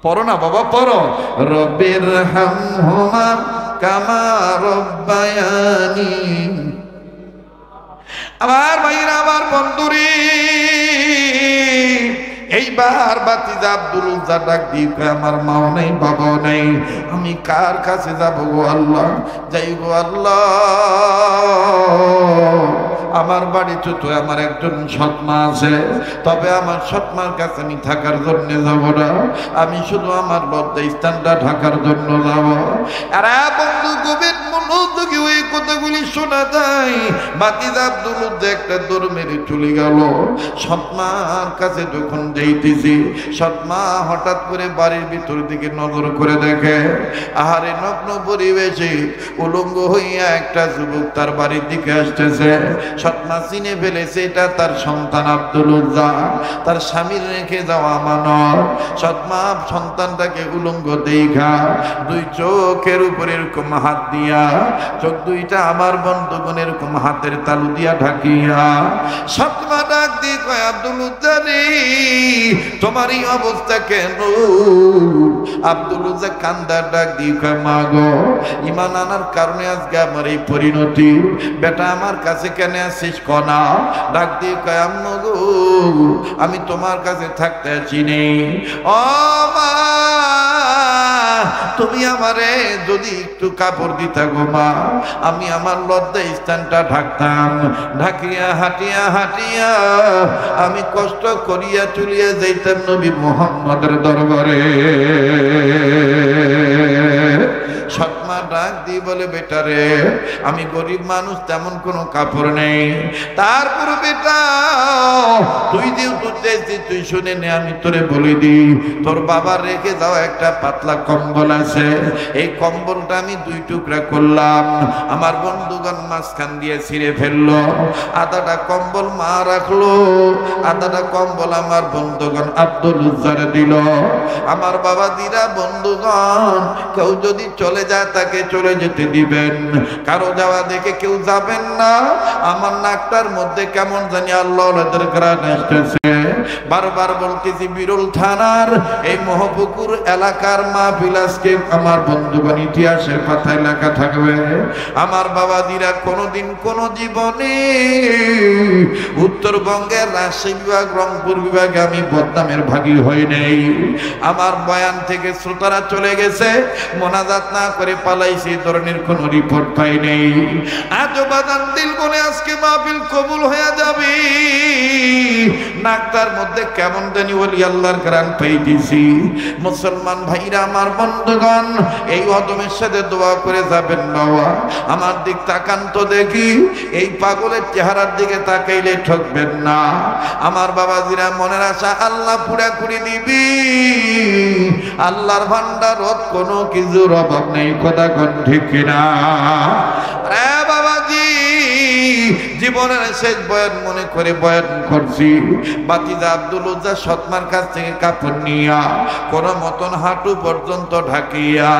পড়ো না বাবা পড়ো, রব্বির হামহুমা কামা রব্বায়ানি। আমার ভাইরা, আমার বন্ধুরে, এইবার বাতিজা আব্দুল উজ্জা ডাক দিয়ে কয়, আমার মাও নেই বাবাও নেই, আমি কার কাছে যাবো গো আল্লাহ? যাই গো আল্লাহ, আমার বাড়িতে তো আমার একজন সৎমা আছে, তবে আমার সৎমার কাছে আমি থাকার জন্য যাব না, আমি শুধু আমার লজ্জা স্থানটা ঢাকার জন্য যাব। আরে বন্ধু, গভীর মনোযোগী ওই কথাগুলি শোনা যায়। বাতিজা আব্দুল উজ্জা একটা দৌড় মেরে চলে গেল। সৎমার কাছে যখন যাইতেছি, সৎমা হঠাৎ করে বাড়ির ভিতর দিকে নজর করে দেখে, আহারে নগ্ন পরিবেশে উলঙ্গ হইয়া একটা যুবক তার বাড়ির দিকে আসতেছে। সৎমা চিনে ফেলেছে এটা তার সন্তান আব্দুল উজ্জা, তার স্বামীর রেখে যাওয়া আমানত। সৎমা সন্তানটাকে উলঙ্গ দেখা দুই চোখের উপরে এরকম হাত দিয়া, চোখ দুইটা আমার বন্ধুগণ এরকম হাতের তালু দিয়া ঢাকিয়া সৎমা ডাক দিয়ে কয়, আব্দুল উজ্জা রে, তোমার এই অবস্থা কেন? আব্দুল উজ্জা কান্দার ডাক দিয়ে কয়, মা গো, ঈমান আনার কারণে আজকে আমার এই পরিণতি। বেটা আমার কাছে কেন আসিস কনা? ডাক দিয়ে কয়, আম্মু গো, আমি তোমার কাছে থাকতে চিনি। ও মা, তুমি আমারে যদি একটু কাপড় দিতা গো মা, আমি আমার লজ্জা স্থানটা ঢাকতাম। ঢাকিয়া হাঁটিয়া হাঁটিয়া আমি কষ্ট করিয়া চলিয়া যাইতাম নবী মুহাম্মদের দরবারে। সৎমা ডাক দিয়ে বলে, বেটা রে, আমি গরিব মানুষ, তেমন কোনো কাপড় নেই, তারপর বেটা তুই যেহেতু চেয়েছিস তুই শুনে নে, আমি তোরে বলে দিই, তোর বাবার রেখে যাও একটা পাতলা কম্বল আছে, এই কম্বলটা আমি দুই টুকরা করলাম। আমার বন্ধুগণ মাঝখান দিয়ে ছিঁড়ে ফেললো, আধাটা কম্বল মা রাখলো, আধাটা কম্বল আমার বন্ধুগণ আব্দুল উজ্জারে দিল। আমার বাবা দিরা বন্ধুগণ, কেউ যদি চলে যায় তাকে চলে যেতে দিবেন, কারো যাওয়া দেখে কেউ যাবেন না। আমার নাকটার মধ্যে কেমন জানি আল্লাহর গ্রাণ আসতেছে। বারবার বলতেছি, বিরল থানার এই মহপুকুর এলাকার মাহফিল আজকে আমার বন্ধুগণ ইতিহাসের পাতায় লেখা থাকবে। আমার বাবাজিরা কোনোদিন কোন জীবনে উত্তরবঙ্গের রাজশাহী বিভাগ, রংপুর বিভাগে আমি বদনামের ভাগী হই নাই। আমার বয়ান থেকে শ্রোতারা চলে গেছে, মোনাজাত না করে পালাইছে, এই ধরনের কোন রিপোর্ট পাই নেই। আজও বাদান দিল বলে আজকে মাহফিল কবুল হয়ে যাবে। নাকটার মধ্যে কেমন জানি ওলি আল্লাহর গ্রাণ পাইতেছি। মুসলমান ভাইরা, আমার বন্ধুগণ, এই অদমের সাথে দোয়া করে যাবেন বাবা। আমার দিক তাকান তো দেখি, এই পাগলের চেহারার দিকে তাকাইলে ঠকবেন না। আমার বাবাজিরা, মনের আশা আল্লাহ পুরা করে দিবি। আল্লাহর ভান্ডার কোনো কিছুর অভাব নেই, কথা কোন ঠিক কিনা? রে বাবাজি, জীবনের শেষ বয়ান মনে করে বয়ান করছি। বাতিজা আব্দুল উজ্জা সৎমার কাছ থেকে কাপড় নিয়া কোন মতন হাঁটু পর্যন্ত ঢাকিয়া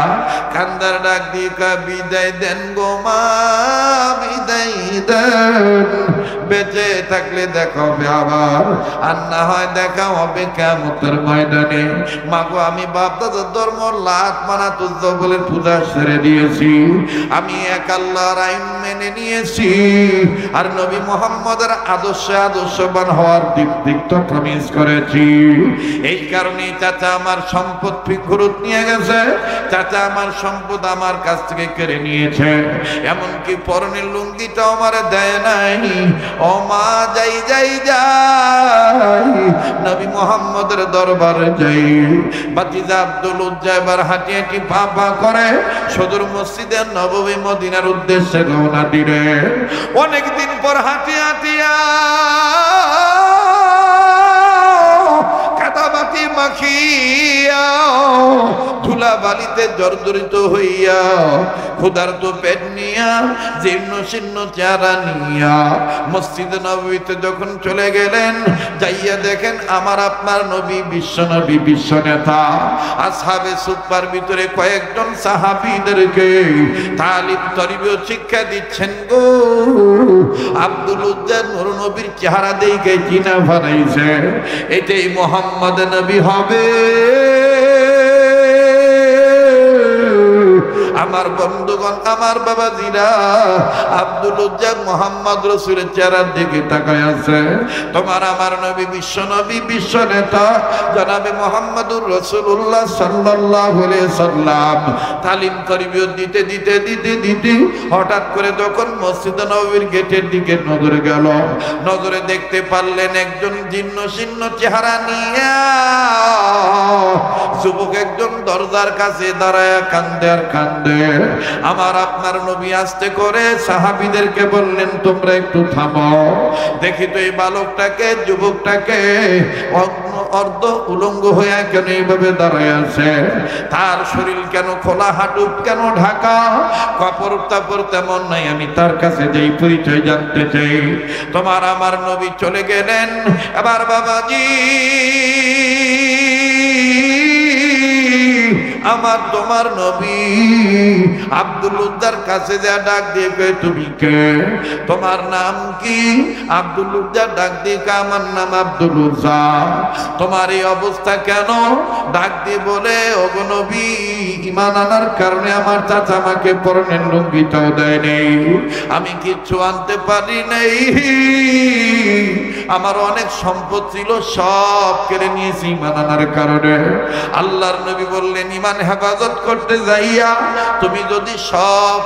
কান্দার ডাক দিয়ে বিদায় দেন গো মা, বিদায় দেন। বেঁচে থাকলে দেখা হবে আবার, আর না হয় দেখা হবে কিয়ামতের ময়দানে। মাগো, আমি বাপ দাদার ধর্ম লাত মানা তুজ্জবলের পূজা ছেড়ে দিয়েছি, আমি এক আল্লাহর আইন মেনে নিয়েছি, আর নবী মুহাম্মদের আদর্শে আদর্শবান হওয়ার দিক তো প্রমিস করেছি। এই কারণে চাচা আমার সম্পদ ফিরত নিয়ে গেছে, চাচা আমার সম্পদ আমার কাছ থেকে কেড়ে নিয়েছে, এমনকি পরনের লুঙ্গিটা আমার দেয় নাই। ও মা, যাই যাই যাই নবী মুহাম্মদের দরবারে যাই। বাতিজা আব্দুল উজ্জা এবার হাঁটি হাঁটি পা পা করে সদর মসজিদের নববী মদিনার উদ্দেশ্যে রওনা দিলে। অনেকদিন পর হাঁটি হাঁটিয়া কাদাবাতি মাখিয়া ধুলা ধুলাবালিতে জর্জরিত হইয়া ক্ষুধার্ত পেট নিয়া জীর্ণ শীর্ণ চেহারা নিয়া মসজিদ নববীতে যখন চলে গেলেন, যাইয়া দেখেন আমার আপনার নবী বিশ্ব নবী বিশ্ব নেতা আসহাবে সুফার ভিতরে কয়েকজন সাহাবীদেরকে তালিম তরবিয়ত শিক্ষা দিচ্ছেন গো। আব্দুল উজ্জা নূর নবীর চেহারা দেখে চিনা ফেলাইছে এটাই মুহাম্মদ নবী হবে। আমার বন্ধুগণ, আমার বাবাজিরা, আব্দুল উজ্জা মুহাম্মদ রাসূলের চেহারার দিকে তাকায় আছে। তোমার আমার নবী বিশ্ব নবী বিশ্ব নেতা জনাবে মুহাম্মদুর রাসূলুল্লাহ সাল্লাল্লাহু আলাইহি সাল্লাম তালিম তরবিয়ত দিতে দিতে দিতে দিতে হঠাৎ করে যখন মসজিদ নববীর গেটের দিকে নজর গেল, নজরে দেখতে পারলেন একজন জীর্ণ শীর্ণ চেহারা নিয়ে যুবক একজন দরজার কাছে দাঁড়ায় কান্দে আর কান্দে। আমার আপনার নবী আস্তে করে সাহাবীদেরকে বললেন, তোমরা একটু থামো, দেখি তো এই বালকটাকে যুবকটাকে অর্ধ উলঙ্গ হয়ে কেন এইভাবে দাঁড়ায় আছে, তার শরীর কেন খোলা, হাঁটু কেন ঢাকা, কাপড় তাপড় তেমন নাই, আমি তার কাছে যেই পরিচয় জানতে চাই। তোমার আমার নবী চলে গেলেন। এবার বাবাজি আমার তোমার নবী আব্দুল উজ্জার কাছে যা ডাক দিয়ে কয়, তুমি কে, তোমার নাম কি? আব্দুল উজ্জা ডাক দিয়ে কয়, আমার নাম আব্দুল উজ্জা। তোমার এই অবস্থা কেন? ডাক দিয়ে বলে, ওগো নবী, ঈমান আনার কারণে আমার চাচা আমাকে পরনের লুঙ্গিটাও দেয় নেই, আমি কিচ্ছু আনতে পারি নাই, আমার অনেক সম্পদ ছিল সব কেড়ে নিয়েছি ঈমান আনার কারণে। আল্লাহর নবী বললেন, ঈমান হেফাজত করতে যাইয়া তুমি যদি সব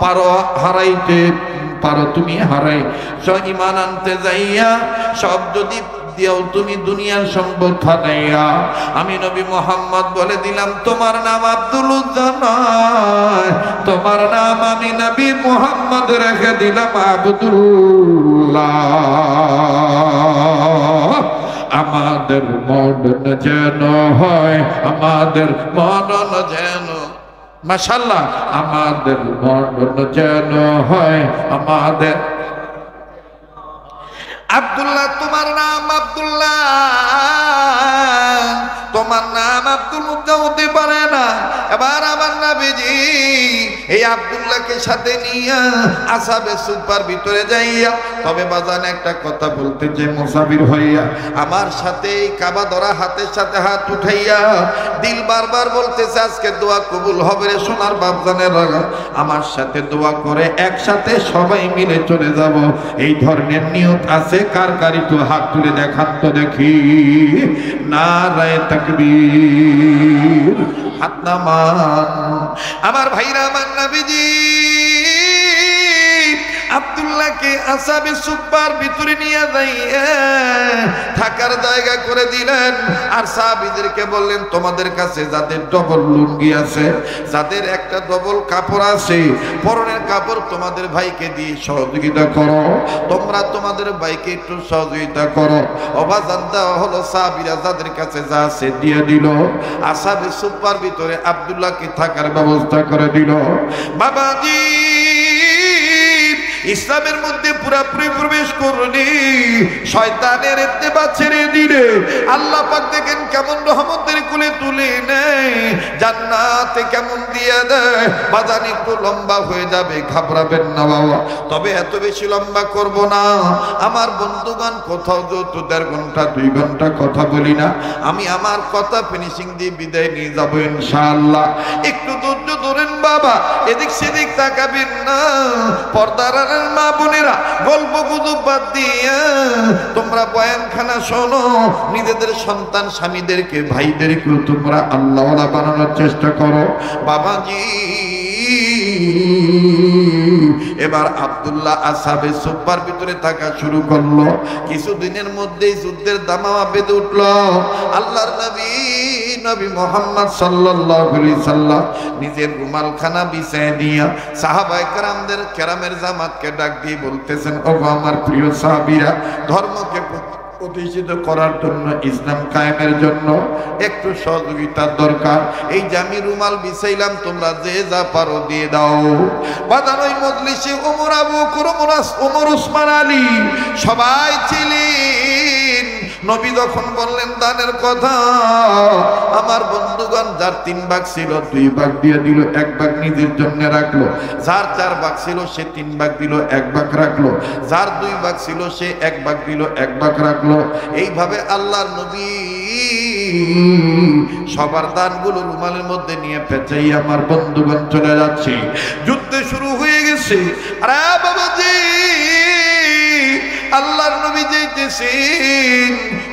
পারো হারাইতে পারো, তুমি হারাই ঈমান আনতে যাইয়া সব যদি দিও তুমি দুনিয়ার সম্পদ হারাইয়া, আমি নবী মুহাম্মদ বলে দিলাম তোমার নাম আব্দুল উজ্জা নয়, তোমার নাম আমি নবী মুহাম্মদ রেখে দিলাম আব্দুল্লাহ। আমাদের মরণ যেন হয়, আমাদের মরণ যেন, মাশাআল্লাহ, আমাদের মরণ যেন হয় আমাদের। আব্দুল্লাহ, তোমার নাম আব্দুল্লাহ, তোমার নাম আব্দুল উজ্জা হতে পারে না। এবার আমার নবীজি এই আব্দুল্লাহকে সাথে নিয়ে আসহাবে সুফার ভিতরে যাইয়া, তবে বাজান একটা কথা বলতে যে মুসাফির হইয়া আমার সাথে এই কাবা ধরা হাতের সাথে হাত উঠাইয়া দিল বারবার বলতেছে আজকে দোয়া কবুল হবে রে সোনার বাপজানের, আমার সাথে দোয়া করে একসাথে সবাই মিলে চলে যাব, এই ধরনের নিয়ত আছে কার কারি? তো হাত তুলে দেখান তো দেখি। নারায়ে তাকবীর, হাত নামান। আমার ভাইরা, আমার নবীজি আব্দুল্লাহকে আসহাবে সুফার ভিতরে নিয়ে যাইয়া থাকার জায়গা করে দিলেন, আর সাহাবীদেরকে বললেন, তোমাদের কাছে যাদের ডবল লুঙ্গি আছে, যাদের একটা ডবল কাপড় আছে, পরনের কাপড় তোমাদের ভাইকে দিয়ে সহযোগিতা করো, তোমরা তোমাদের ভাইকে একটু সহযোগিতা করো। অবাজান দেওয়া হলো, সাহাবীরা যাদের কাছে যা আছে দিয়ে দিল, আসহাবে সুফার ভিতরে আব্দুল্লাহকে থাকার ব্যবস্থা করে দিল। বাবাজি ইসলামের মধ্যে পুরোপুরি প্রবেশ করলি, শয়তানের ইত্তেবা ছেড়ে দিলে আল্লাহ পাক দেখেন কেমন রহমতের কুলে তুলে নেয়, জান্নাতে কেমন দিয়ে দেয়। বাজান একটু লম্বা হয়ে যাবে, ঘাবড়াবেন না বাবা, তবে এত বেশি লম্বা করব না। আমার বন্ধুগণ, কোথাও যেহেতু 1.5 ঘন্টা 2 ঘন্টা কথা বলি না, আমি আমার কথা ফিনিশিং দিয়ে বিদায় নিয়ে যাবো ইনশাআল্লাহ। একটু ধৈর্য ধরেন বাবা, এদিক সেদিক তাকাবেন না। পর্দার মা বোনেরা, গল্প গুজব বাদ দিয়ে তোমরা বয়ানখানা শোনো, নিজেদের সন্তান স্বামীদেরকে ভাইদেরকে তোমরা আল্লাহওয়ালা বানানোর চেষ্টা করো। বাবাজি এবার আব্দুল্লাহ আসহাবে সুফার ভিতরে থাকা শুরু করলো। কিছুদিনের মধ্যেই যুদ্ধের দামামা বেঁধে উঠলো। আল্লাহর নবী নবী মুহাম্মদ সাল্লাল্লাহু আলাইহি সাল্লাম নিজের রুমালখানা বিছায় দিয়া সাহাবায়ে কেরামের জামাতকে ডাক দিয়ে বলতেছেন, ওগো আমার প্রিয় সাহাবীরা, ধর্মকে প্রতিষ্ঠিত করার জন্য, ইসলাম কায়েমের জন্য একটু সহযোগিতার দরকার। এই যে আমি রুমাল বিছাইলাম, তোমরা যে যা পারো দিয়ে দাও। বাদান ওই মজলিসে ওমর, আবু বকর, ওমর, উসমান, আলী সবাই ছিলেন। নবী যখন বললেন দানের কথা, আমার বন্ধুগণ যার 3 ভাগ ছিল 2 ভাগ দিয়ে দিল, 1 ভাগ নিজের জন্য রাখলো। যার 4 ভাগ ছিল সে 3 ভাগ দিল, 1 ভাগ রাখলো। যার 2 ভাগ ছিল সে 1 ভাগ দিল, 1 ভাগ রাখলো। এইভাবে আল্লাহর নবী সবার দানগুলো রুমালের মধ্যে নিয়ে পেঁচাই আমার বন্ধুগণ চলে যাচ্ছে। যুদ্ধ শুরু হয়ে গেছে। আরে বাবাজি, আল্লাহর নবী যাইতেছেন,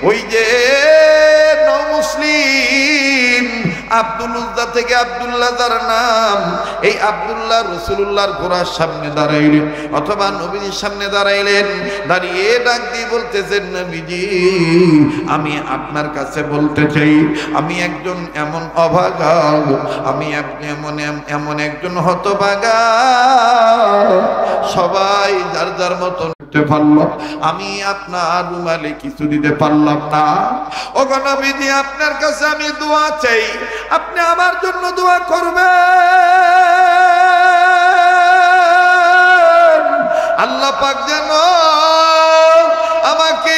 ওই যে মুসলিম আব্দুল উজ্জা থেকে আব্দুল্লাহ যার নাম, এই আব্দুল্লাহ রাসূলুল্লাহর ঘোড়ার সামনে দাঁড়াইলেন, অথবা নবীর সামনে দাঁড়াইলেন। দাঁড়িয়ে ডাক দিয়ে বলতেছেন, নবীজি আমি আপনার কাছে বলতে চাই, আমি একজন এমন অভাগা, আমি এমন একজন হতভাগা, সবাই যার যার মতন পারল, আমি আপনার রুমালে কিছু দিতে পারলাম না। ও নবীজি আপনার কাছে আমি দোয়া চাই, আপনি আমার জন্য দোয়া করবেন, আল্লাহ পাক যেন আমাকে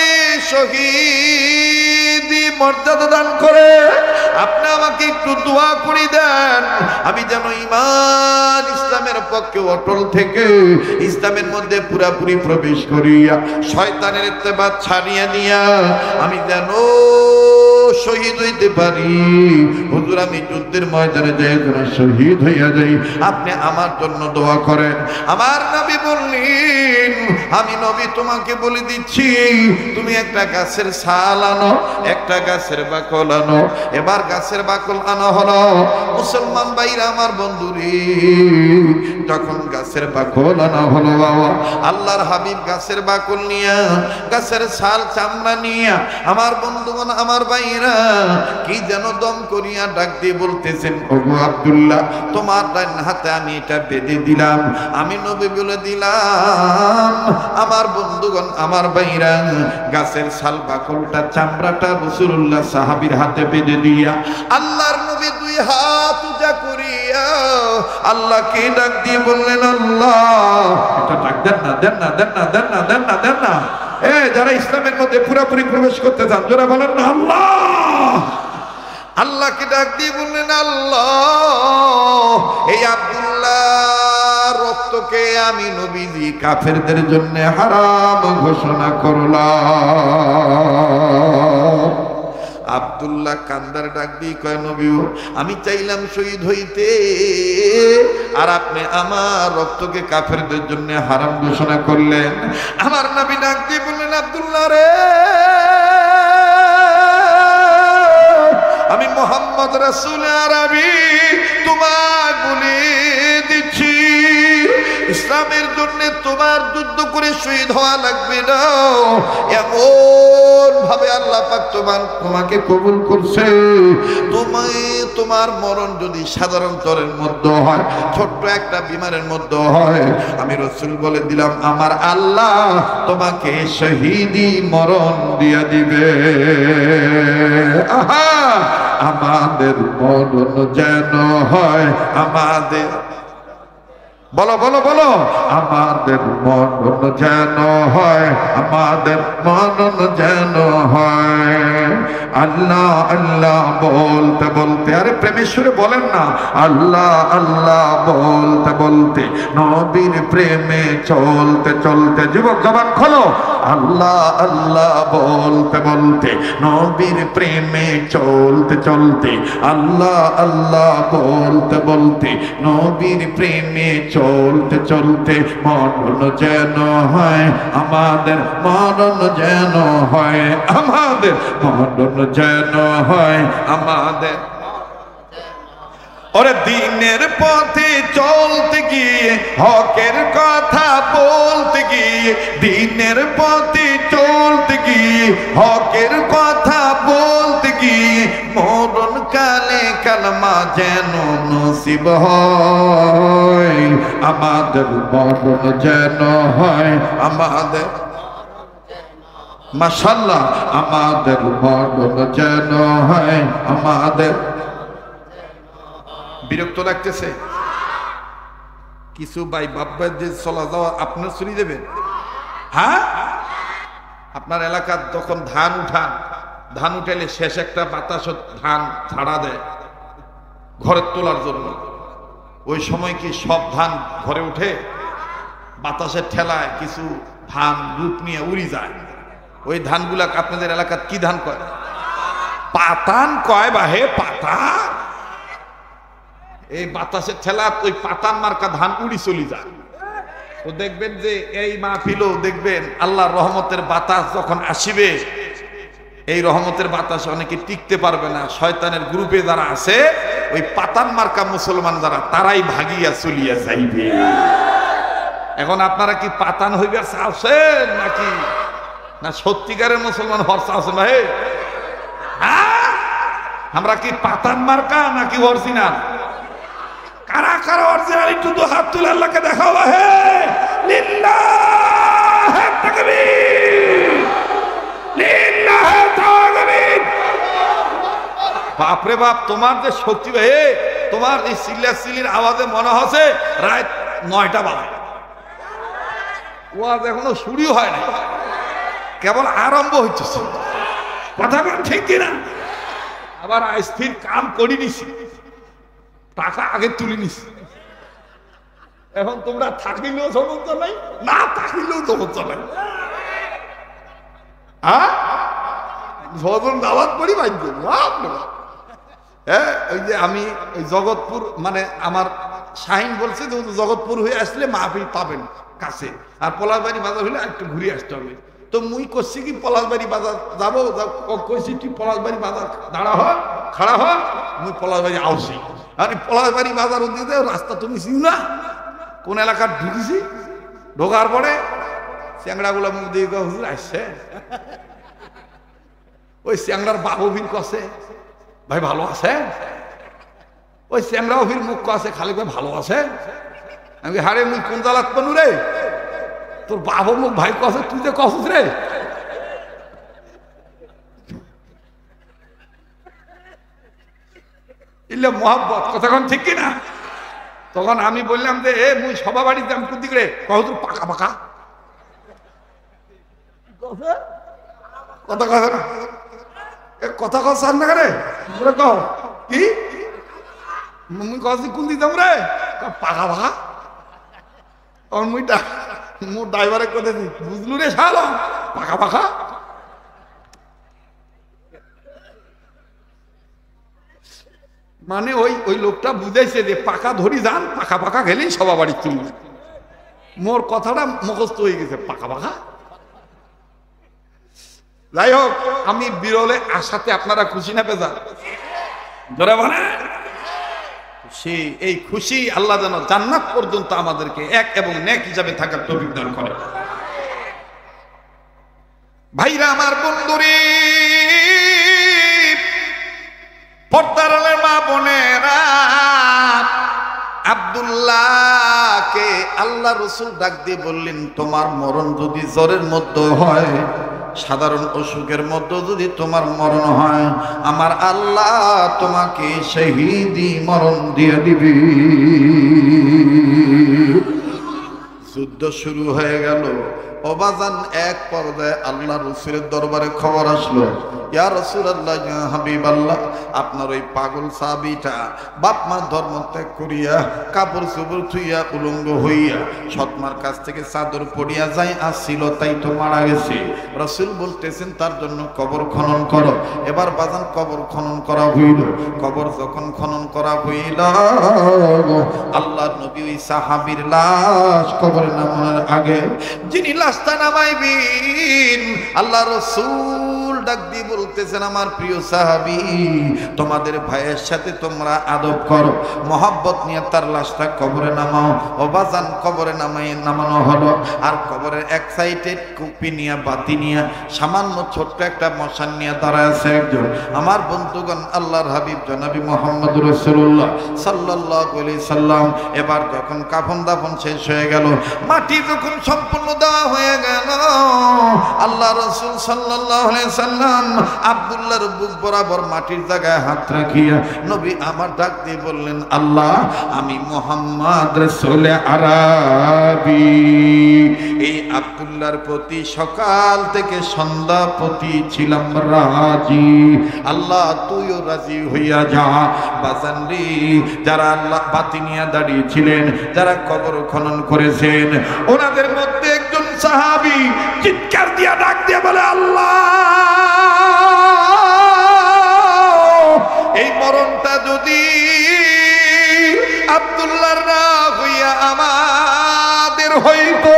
শহীদি মর্যাদা দান করে। আপনি আমাকে একটু দোয়া করে দেন, আমি যেন ঈমান ইসলামের পক্ষে অটল থেকে ইসলামের মধ্যে পুরাপুরি প্রবেশ করিয়া শয়তানের ইত্তেবা ছাড়িয়ে দিয়া আমি যেন শহীদ হইতে পারি। হুজুর আমি যুদ্ধের ময়দানে যাই যেন শহীদ হইয়া যাই, আপনি আমার জন্য দোয়া করেন। আমার নবী বললেন, আমি নবী তোমাকে বলে দিচ্ছি, তুমি একটা গাছের ছাল আনো, একটা গাছের বাকল আনো। এবার গাছের বাকল আনা হলো। মুসলমান ভাইরা আমার বন্ধুরে, যখন গাছের বাকল আনা হলো, বাবা আল্লাহর হাবিব গাছের বাকল নিয়া, গাছের ছাল চামড়া নিয়া, আমার বন্ধুগণ আমার ভাইরা কি যেন দম করিয়া ডাক দিয়ে বলতেছেন, ওগো আব্দুল্লাহ তোমার ডান হাতে আমি এটা বেঁধে দিলাম, আমি নবী বলে দিলাম। আমার বন্ধুগণ আমার ভাইরা গাছের ছাল বাকলটা চামড়াটা রাসূলুল্লাহ সাহাবীর হাতে বেঁধে দিয়া আল্লাহর নবী 2 হাত উঁচা করিয়া আল্লাহকে ডাক দিয়ে বললেন, আল্লাহ এটা ডাক দেন না, দেন না, দেন না, দেন না, দেন না, দেন না। যারা ইসলামের মধ্যে পুরোপুরি প্রবেশ করতে চান যারা বলেন না আল্লাহ। আল্লাহকে ডাক দিয়ে বললেন, আল্লাহ এই আব্দুল্লাহ রক্তকে আমি নবীজি কাফেরদের জন্য হারাম ঘোষণা করলাম। আব্দুল্লাহ কান্দার ডাক দিয়ে কয়, নবী আমি চাইলাম শহীদ হইতে, আর আপনি আমার রক্তকে কাফেরদের জন্য হারাম ঘোষণা করলেন। আমার নবী ডাক দিয়ে বললেন, আব্দুল্লাহ রে, আমি মুহাম্মদ রাসূল আরবি তোমার বলে দিচ্ছি, ইসলামের জন্য তোমার যুদ্ধ করে শহীদ হওয়া লাগবে না। এমন ভাবে আল্লাহ পাক তোমাকে কবুল করছে, তোমার মরণ যদি সাধারণ জ্বরের মধ্যে হয়, ছোট্ট একটা বিমারের মধ্যে হয়, আমি রাসূল বলে দিলাম আমার আল্লাহ তোমাকে শহীদি মরণ দিয়ে দিবে। আহা, আমাদের মরণ যেন হয়, আমাদের বলো বলো বলো, আমাদের মরণ যেন হয়, আমাদের মরণ যেন হয়। আল্লাহ আল্লাহ বলতে বলতে, আরে প্রেমেশ্বরে বলেন না, আল্লাহ আল্লাহ বলতে বলতে, নবীর প্রেমে চলতে চলতে, যুবক জবান খোলো, আল্লাহ আল্লাহ বলতে বলতে, নবীর প্রেমে চলতে চলতে, আল্লাহ আল্লাহ বলতে বলতে, নবীর প্রেমে চলতে চলতে, মরণ যেন হয় আমাদের, মরণ যেন হয় আমাদের, মরণ যেন হয় আমাদের। ওরে দিনের পথে চলতে গিয়ে, হকের কথা বলতে গিয়ে, দিনের পথে চলতে গিয়ে, হকের কথা বলতে গিয়ে, মরণ কালে কালমা যেন নসিব হয় আমাদের, মরণ যেন হয় আমাদের। মাশাআল্লাহ। আমাদের মরণ যেন হয় আমাদের। বিরক্ত লাগতেছে কিছু ভাই বাপ্পার যে চলা যাওয়া আপনার চলে দেবেন? হ্যাঁ, আপনার এলাকার যখন ধান উঠান, ধান উঠাইলে শেষ একটা বাতাস ধান ছাড়া দেয় ঘরে তোলার জন্য, ওই সময় কি সব ধান ঘরে উঠে? বাতাসের ঠেলায় কিছু ধান রূপ নিয়ে উড়ি যায়। ওই ধানগুলা আপনাদের এলাকার কি ধান কয়? পাতান কয় বা হে পাতান। এই বাতাসের ঠেলা ওই পাতান মার্কা ধান উড়ি চলে যায়। তো দেখবেন যে এই মাহফিলও দেখবেন আল্লাহর রহমতের বাতাস যখন আসিবে, এই রহমতের বাতাস অনেকে টিকতে পারবে না। শয়তানের গ্রুপে যারা আছে, ওই পাতান মার্কা মুসলমান যারা, তারাই ভাগিয়া চলিয়া যাইবে। এখন আপনারা কি পাতান হইবার চাচ্ছেন নাকি না সত্যিকারের মুসলমান হওয়ার চাচ্ছেন? ভাই হ্যাঁ, আমরা কি পাতান মার্কা নাকি অরিজিনাল? কারা কারা অরিজিনাল একটু তো হাত তুলে আল্লাহকে দেখাও। হে লিল্লাহ তাকবীর, লিল্লাহ তাকবীর। বাপরে বাপ, তোমার যে শক্তি ভাই, তোমার এই চিল্লাচিল্লির আওয়াজে মনে হচ্ছে রাত 9টা বাজে। ওয়াজ এখনো শুরু হয় না, কেবল আরম্ভ হচ্ছে। কথা বল ঠিক কিনা? আবার স্থির কাম করি নিছি, টাকা আগে তুলে নিছি। এখন তোমরা থাকিলেও সমস্যা নাই, না থাকিলেও সমস্যা নাই। হ্যাঁ, যখন দাওয়াত করি বাইতে। হ্যাঁ, ওই যে আমি ওই জগৎপুর, মানে আমার শাহিন বলছে যে জগৎপুর হয়ে আসলে মাহফিল পাবেন কাছে, আর পলাশবাড়ি বাজার হলে একটু ঘুরে আসতে হবে। তো মুই করছি কি পলাশবাড়ি বাজার যাবো, কইছি তুই পলাশবাড়ি বাজার দাঁড়া হ, খাড়া হ, মুই পলাশবাড়ি আউছি। আর পলাশবাড়ি বাজার ওদিকে রাস্তা তুমি চিন না, কোন এলাকার ঢুকেছি। ঢোকার পরে চ্যাংড়াগুলা মুখ দিয়ে হুজুর আসছে। ওই চ্যাংড়ার বাবু ভিড় কষে, ভাই ভালো আছে? ওই চ্যাংড়াও ভিড় মুখ কষে, খালি ভাই ভালো আছে? আমি হারে মুই কোন জালাত পানু রে, তোর বাবু মুখ ভাই কষে, তুই যে কষস রে। ইল্লে মোহাব্বত, কথাক্ষণ ঠিক কিনা? তখন আমি বললাম যে এ মুই সভা বাড়িতে আমি কোন দিক রে, কহতুর পাকা পাকা কথা কথা না, কথা কথা না রে কহ কি মুই কছি কোন দিক যাম রে, পাকা পাকা। তখন মুইটা মোর ড্রাইভারে কথা বুঝলু রে শালা, পাকা পাকা। মানে ওই ওই লোকটা বুঝাইছে যে পাকা ধরি যান, পাকা পাকা গেলেই সবা বাড়ি চলবে। মোর কথাটা মুখস্থ হয়ে গেছে, পাকা পাকা। যাই হোক, আমি বিরলে আশাতে আপনারা খুশি না পেজা? ধরে বলে খুশি। এই খুশি আল্লাহ যেন জান্নাত পর্যন্ত আমাদেরকে এক এবং নেক হিসাবে থাকার তৌফিক দান করে। ভাইরা আমার, বন্ধুরে, পর্দার আলের মা বোনেরা, আব্দুল্লাহকে আল্লাহ রসুল ডাক দিয়ে বললেন, তোমার মরণ যদি জ্বরের মধ্যে হয়, সাধারণ অসুখের মধ্যে যদি তোমার মরণ হয়, আমার আল্লাহ তোমাকে শহীদি মরণ দিয়ে দিবি। যুদ্ধ শুরু হয়ে গেল। অবাজান এক পর্যায়ে আল্লাহ রসুলের দরবারে খবর আসলো, ইয়া রাসূলুল্লাহ, ইয়া হাবিবাল্লাহ, আপনার ওই পাগল সাহাবীটা বাপ মার ধর্ম ত্যাগ করিয়া, কাপড় চোপড় থুইয়া, উলঙ্গ হইয়া, সৎমার কাছ থেকে চাদর পড়িয়া যাই আসছিল, তাই তো মারা গেছে। রাসূল বলতেছেন তার জন্য কবর খনন করো। এবার বাজান কবর খনন করা হইল। কবর যখন খনন করা হইল, আল্লাহর নবী ওই সাহাবীর লাশ কবরে নামানোর আগে যিনি লাশটা নামাইবেন, আল্লাহ রাসূল ডাক দিয়ে বলতেছেন, আমার প্রিয় সাহাবী, তোমাদের ভাইয়ের সাথে তোমরা আদব করো, মহব্বত নিয়ে তার লাশটা কবরে নামাও। বাজান কবরে নামানো হলো। আর কবরের এক সাইডে কুপি নিয়ে, বাতি নিয়ে, সামান্য ছোট্ট একটা মশান নিয়ে দাঁড়ায় আছে একজন। আমার বন্ধুগণ, আল্লাহর হাবিব জনাবি মুহাম্মদ রাসূলুল্লাহ সাল্লাল্লাহু আলাইহি সাল্লাম এবার যখন কাফন দাফন শেষ হয়ে গেল, মাটি যখন সম্পূর্ণ দেওয়া হয়ে গেল, আল্লাহ রাসূল সাল্লাল্লাহু আলাইহি সাল্লাম আব্দুল্লাহর বুক বরাবর মাটির জায়গায় হাত রাখিয়া নবী আমার ডাক দিয়ে বললেন, আল্লাহ, আমি মুহাম্মদ রাসূল আরবি এই আব্দুল্লাহর প্রতি সকাল থেকে সন্ধ্যা প্রতি ছিলাম রাজি। আল্লাহ, তুইও রাজি হইয়া যা। বাজানরি, যারা আল্লাহ বাতি নিয়ে দাঁড়িয়েছিলেন, যারা কবর খনন করেছেন, ওনাদের মধ্যে একজন সাহাবী চিৎকার দিয়া ডাক দিয়ে বলে, আল্লাহ, এই মরণটা যদি আব্দুল্লাহর না হইয়া আমাদের হইতো,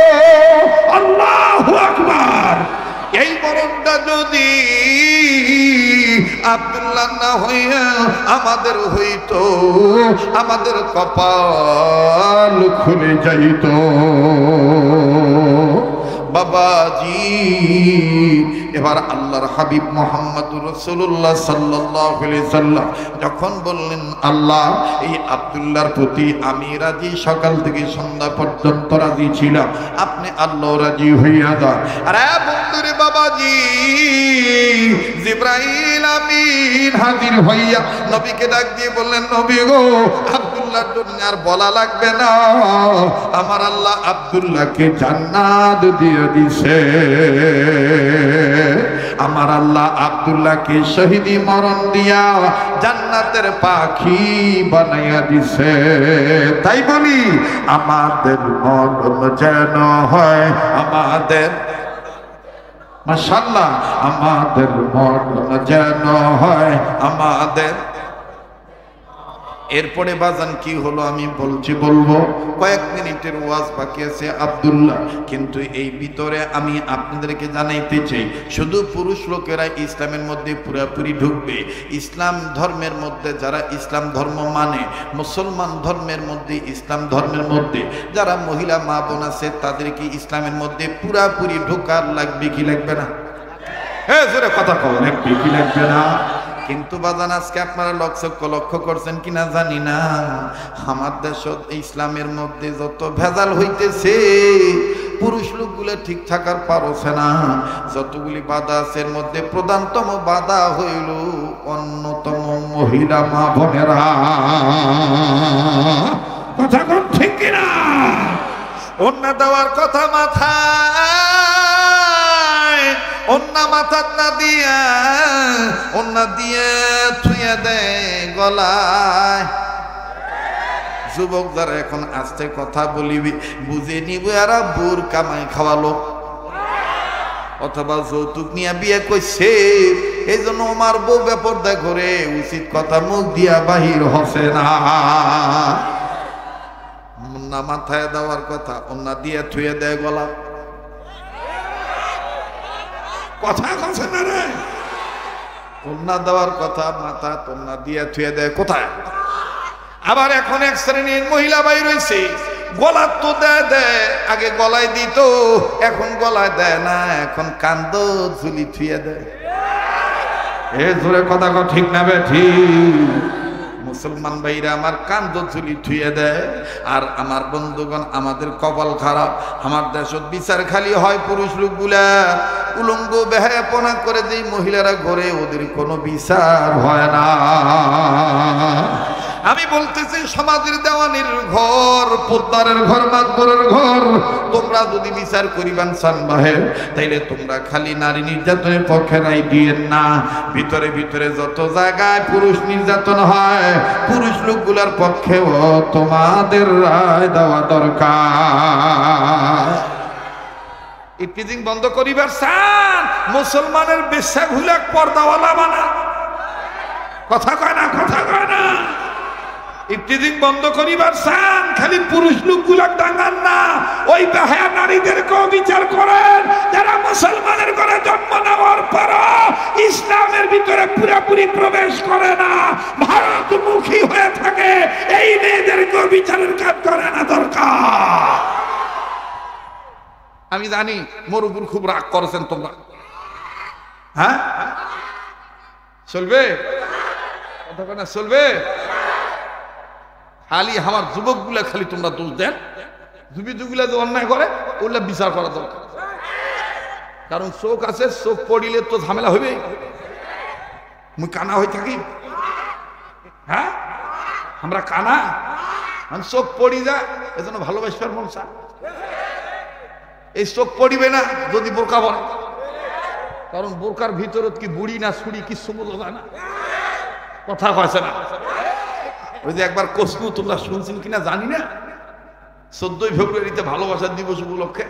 আল্লাহু আকবার, এই মরণটা যদি আব্দুল্লাহ না হইয়া আমাদের হইতো, আমাদের কপাল খুলে যাইত। বাবাজি, এবার আল্লাহর হাবিব মুহাম্মদুর রাসূলুল্লাহ সাল্লাল্লাহু আলাইহি সাল্লাম যখন বললেন, আল্লাহ, এই আব্দুল্লাহর প্রতি আমি রাজি, সকাল থেকে সন্ধ্যা পর্যন্ত রাজি ছিলাম, আপনি আল্লাহ রাজি হইয়া যান। আরে বন্ধুরে বাবাজি, জিবরাইল আমিন হাজির হইয়া নবীকে ডাক দিয়ে বললেন, নবী গো, আব্দুল্লাহর জন্য আর বলা লাগবে না, আমার আল্লাহ আব্দুল্লাহকে জান্নাত দিয়ে দিছে। আমার আল্লাহ আব্দুল্লাহকে শহীদি মরণ দিয়া জান্নাতের পাখি বানাইয়া দিছে। তাই বলি, আমাদের মরণ যেন হয় আমাদের, মাশাআল্লাহ, আমাদের মরণ যেন হয় আমাদের। এরপরে বাজান কি হলো আমি বলবো, কয়েক মিনিটের ওয়াজ বাকি আছে আব্দুল্লাহ, কিন্তু এই ভিতরে আমি আপনাদেরকে জানাইতে চাই, শুধু পুরুষ লোকেরা ইসলামের মধ্যে পুরোপুরি ঢুকবে। ইসলাম ধর্মের মধ্যে যারা ইসলাম ধর্ম মানে, মুসলমান ধর্মের মধ্যে, ইসলাম ধর্মের মধ্যে যারা মহিলা মা বোন আছে, তাদেরকে ইসলামের মধ্যে পুরাপুরি ঢোকার লাগবে কি লাগবে না? হ্যাঁ, জোরে কথা কও, লাগবে কি লাগবে না? কিন্তু বাজান, আজকে আপনারা লক্ষ্য করছেন কিনা জানি না, আমার দেশ ইসলামের মধ্যে যত ভেজাল হইতেছে, পুরুষ লোকগুলো ঠিক থাকার পারছে না। যতগুলি বাধা আছে, এর মধ্যে প্রধানতম বাধা হইল অন্যতম মহিলা মা বোনেরা। কথা কোন ঠিক কিনা? ওন্না দেওয়ার কথা মাথায়, ওন্না মাথার না দিয়া ওন্না দিয়ে থুয়ে দেয় গলায়। যুবক যারা এখন আস্তে কথা বলিবি, বুঝে নিব আর বুর কামাই খাওয়ালো, অথবা যৌতুক নিয়ে বিয়ে করছে, এই জন্য আমার বউ বেপরদা করে উচিত কথা মুখ দিয়া বাহির হসে না। মুন্না মাথায় দেওয়ার কথা, ওন্না দিয়ে থুয়ে দেয় গলা। কথা কছে না রে, ওন্না দেওয়ার কথা, মাথা তোমরা দিয়ে থুয়ে দেয় কোথায়? আবার এখন এক শ্রেণীর মহিলা বাই রয়েছে, গলা তো দেয়, আগে গলায় দিত, এখন গলায় দেয় না, এখন কান্দ ঝুলি থুয়ে দেয়। এ জোরে কথা কও, ঠিক না বে ঠিক? মুসলমান ভাইরা আমার কান্দ ঝুলি থুয়ে দেয়। আর আমার বন্ধুগণ, আমাদের কপাল খারাপ, আমার দেশত বিচার খালি হয় পুরুষ লোকগুলা উলঙ্গ বেহায়াপনা করে যেই মহিলারা ঘরে, ওদের কোনো বিচার হয় না। আমি বলতেছি, সমাজের দেওয়ানির ঘর, পোদ্দারের ঘর, মাতবরের ঘর, তোমরা যদি বিচার করিবান চান বাহের, তাইলে তোমরা খালি নারী নির্যাতনের পক্ষে রায় দিয়েন না। ভিতরে ভিতরে যত জায়গায় পুরুষ নির্যাতন হয়, পুরুষ লোকগুলার পক্ষেও তোমাদের রায় দেওয়া দরকার। ইফতিজিং বন্ধ করিবার চান, মুসলমানের বেশ্যা ভুলাক পর্দাওয়ালা বানা। কথা কয় না, কথা কয় না। ইফতিজিং বন্ধ করিবার চান, খালি পুরুষ লোকগুলা ডাঙ্গান না, ওই বেহায়া নারীদেরকেও বিচার করেন যারা মুসলমানের ঘরে জন্ম নেওয়ার পর ইসলামের ভিতরে পুরোপুরি প্রবেশ করে না, ভারতমুখী হয়ে থাকে, এই মেয়েদেরকেও বিচারের কাজ করে না দরকার। আমি জানি মোর উপর খুব রাগ করেছেন তোমরা, হ্যাঁ চলবে কথা না চলবে? খালি আমার যুবক গুলা খালি তোমরা দোষ দেন, যুবীগুলা যে অন্যায় করে ওগুলা বিচার করা দরকার। কারণ চোখ আছে, চোখ পড়িলে তো ঝামেলা হইবে। মুই কানা হয়ে থাকি, হ্যাঁ আমরা কানা, চোখ পড়ি যায় এজন্য ভালোবাসবার মন চায়। এই চোখ পড়িবে না যদি বোরকা পরে, কারণ বোরকার ভিতরত কি বুড়ি না ছুরি কিছু বোঝা যায় না, কথা কয়েছে না। ওই যে একবার কসমু, তোমরা শুনছেন কিনা জানি না, 14ই ফেব্রুয়ারিতে ভালোবাসার দিবস উপলক্ষে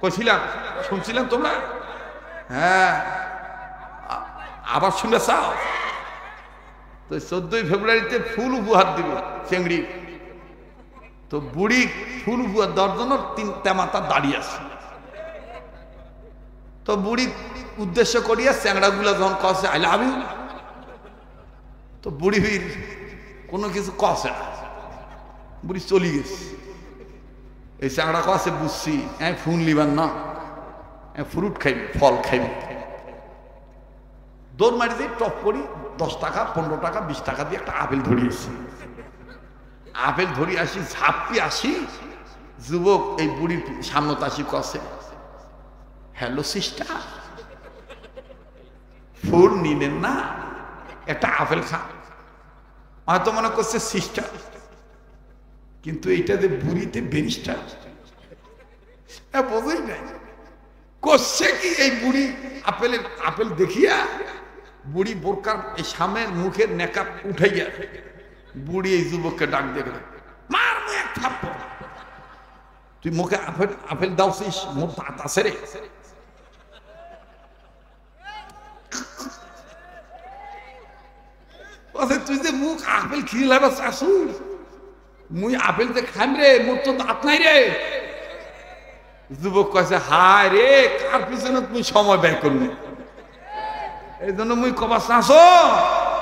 কইছিলাম, শুনছিলেন তোমরা? হ্যাঁ আবার শুনে চাও তো? 14ই ফেব্রুয়ারিতে ফুল উপহার দিবে চেংড়ি, তো বুড়ি ফুল উপহার দেওয়ার জন্য 3টা মাথা দাঁড়িয়ে আছে। তো বুড়ি উদ্দেশ্য করিয়া চ্যাংড়া গুলা যখন কষে আই লাভ ইউ, তো বুড়ি ভিড় কোনো কিছু কষে না, বুড়ি চলি গেছে। এই চ্যাংড়া কষে বুঝছি ফুল লিবার না, ফ্রুট খাইবে, ফল খাইবে। দৌড় মারি দিয়ে টপ করি 10 টাকা 15 টাকা 20 টাকা দিয়ে একটা আপেল ধরিয়েছি। আপেল ধরি আসি, ঝাপি আসি, যুবক এই বুড়ির সামনে আসি কষে, হ্যালো সিস্টার, ফুল নিলেন না, একটা আপেল খা। হয়তো মনে করছে সিস্টার, কিন্তু এইটা যে বুড়িতে ব্যারিস্টার, বোঝেই নাই করছে কি। এই বুড়ি আপেল দেখিয়া বুড়ি বোরকার এই সামনের মুখের নেকাপ উঠাইয়া বুড়ি এই যুবককে ডাক দেখলেন, মার মুখ এক থাপ্পড়, তুই মুখে আপেল দাওছিস, মোর দাঁত আছে রে। তুই যে মুখ আপেল খিলে আসু, মুই আপেল যে খাইম রে, মোর তো দাঁত নাই রে। যুবক কয়েছে, হায় রে, কার পিছনে তুই সময় ব্যয় করলি? এই জন্য মুই কবা চাষো,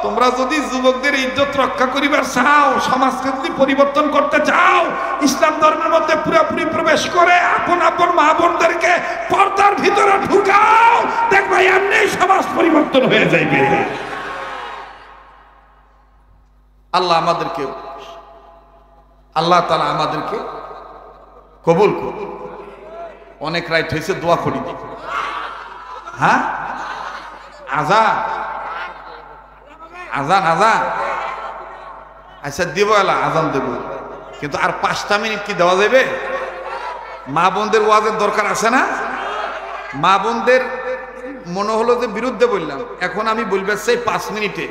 তোমরা যদি যুবকদের ইজ্জত রক্ষা করিবার চাও, সমাজকে যদি পরিবর্তন করতে চাও, ইসলাম ধর্মের মধ্যে পুরোপুরি প্রবেশ করে আপন আপন মা বোনদেরকে পর্দার ভিতরে ঢুকাও, দেখবা এমনি সমাজ পরিবর্তন হয়ে যাইবে। আল্লাহ তাআলা আমাদেরকে কবুল করুন। অনেক রাইট হয়েছে, দোয়া করি। হ্যাঁ আজান আজান আজান আচ্ছা দিব, আজান দেব, কিন্তু আর 5টা মিনিট কি দেওয়া যাবে? মা বোনদের ওয়াজের দরকার আছে না? মা বোনদের মনে হলো যে বিরুদ্ধে বললাম, এখন আমি বলবে চাই 5 মিনিটে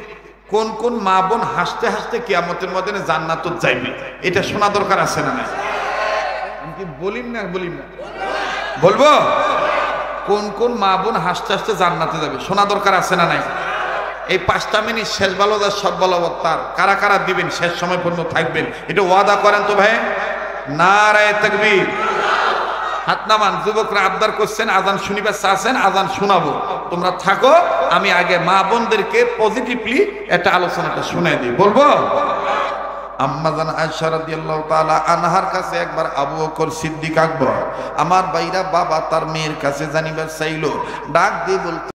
কোন কোন মা বোন হাসতে হাসতে কিয়ামতের ময়দানে জান্নাতে যাইবে, এটা শোনা দরকার আছে না? নাই আমি কি বলিম না বলবো? কোন কোন মা বোন হাসতে হাসতে জান্নাতে যাবে শোনা দরকার আছে না? নাই এই 5টা মিনিট শেষ ভালো যা সব ভালো তার কারা কারা দিবেন, শেষ সময় পর্যন্ত থাকবেন, এটা ওয়াদা করেন তো ভাই? নারায়ে তাকবীর, হাত নামান। যুবকরা আবদার করছেন, আজান শুনিবার চাচ্ছেন, আজান শোনাবো, তোমরা থাকো। আমি আগে মা বোনদেরকে পজিটিভলি একটা আলোচনাটা শুনাই দিই, বলবো? আম্মাজান আয়েশা রাদিয়াল্লাহু তাআলা আনহার কাছে একবার আবু বকর সিদ্দিক আকবর, আমার ভাইরা বাবা তার মেয়ের কাছে জানিবার চাইলো, ডাক দিয়ে বলতে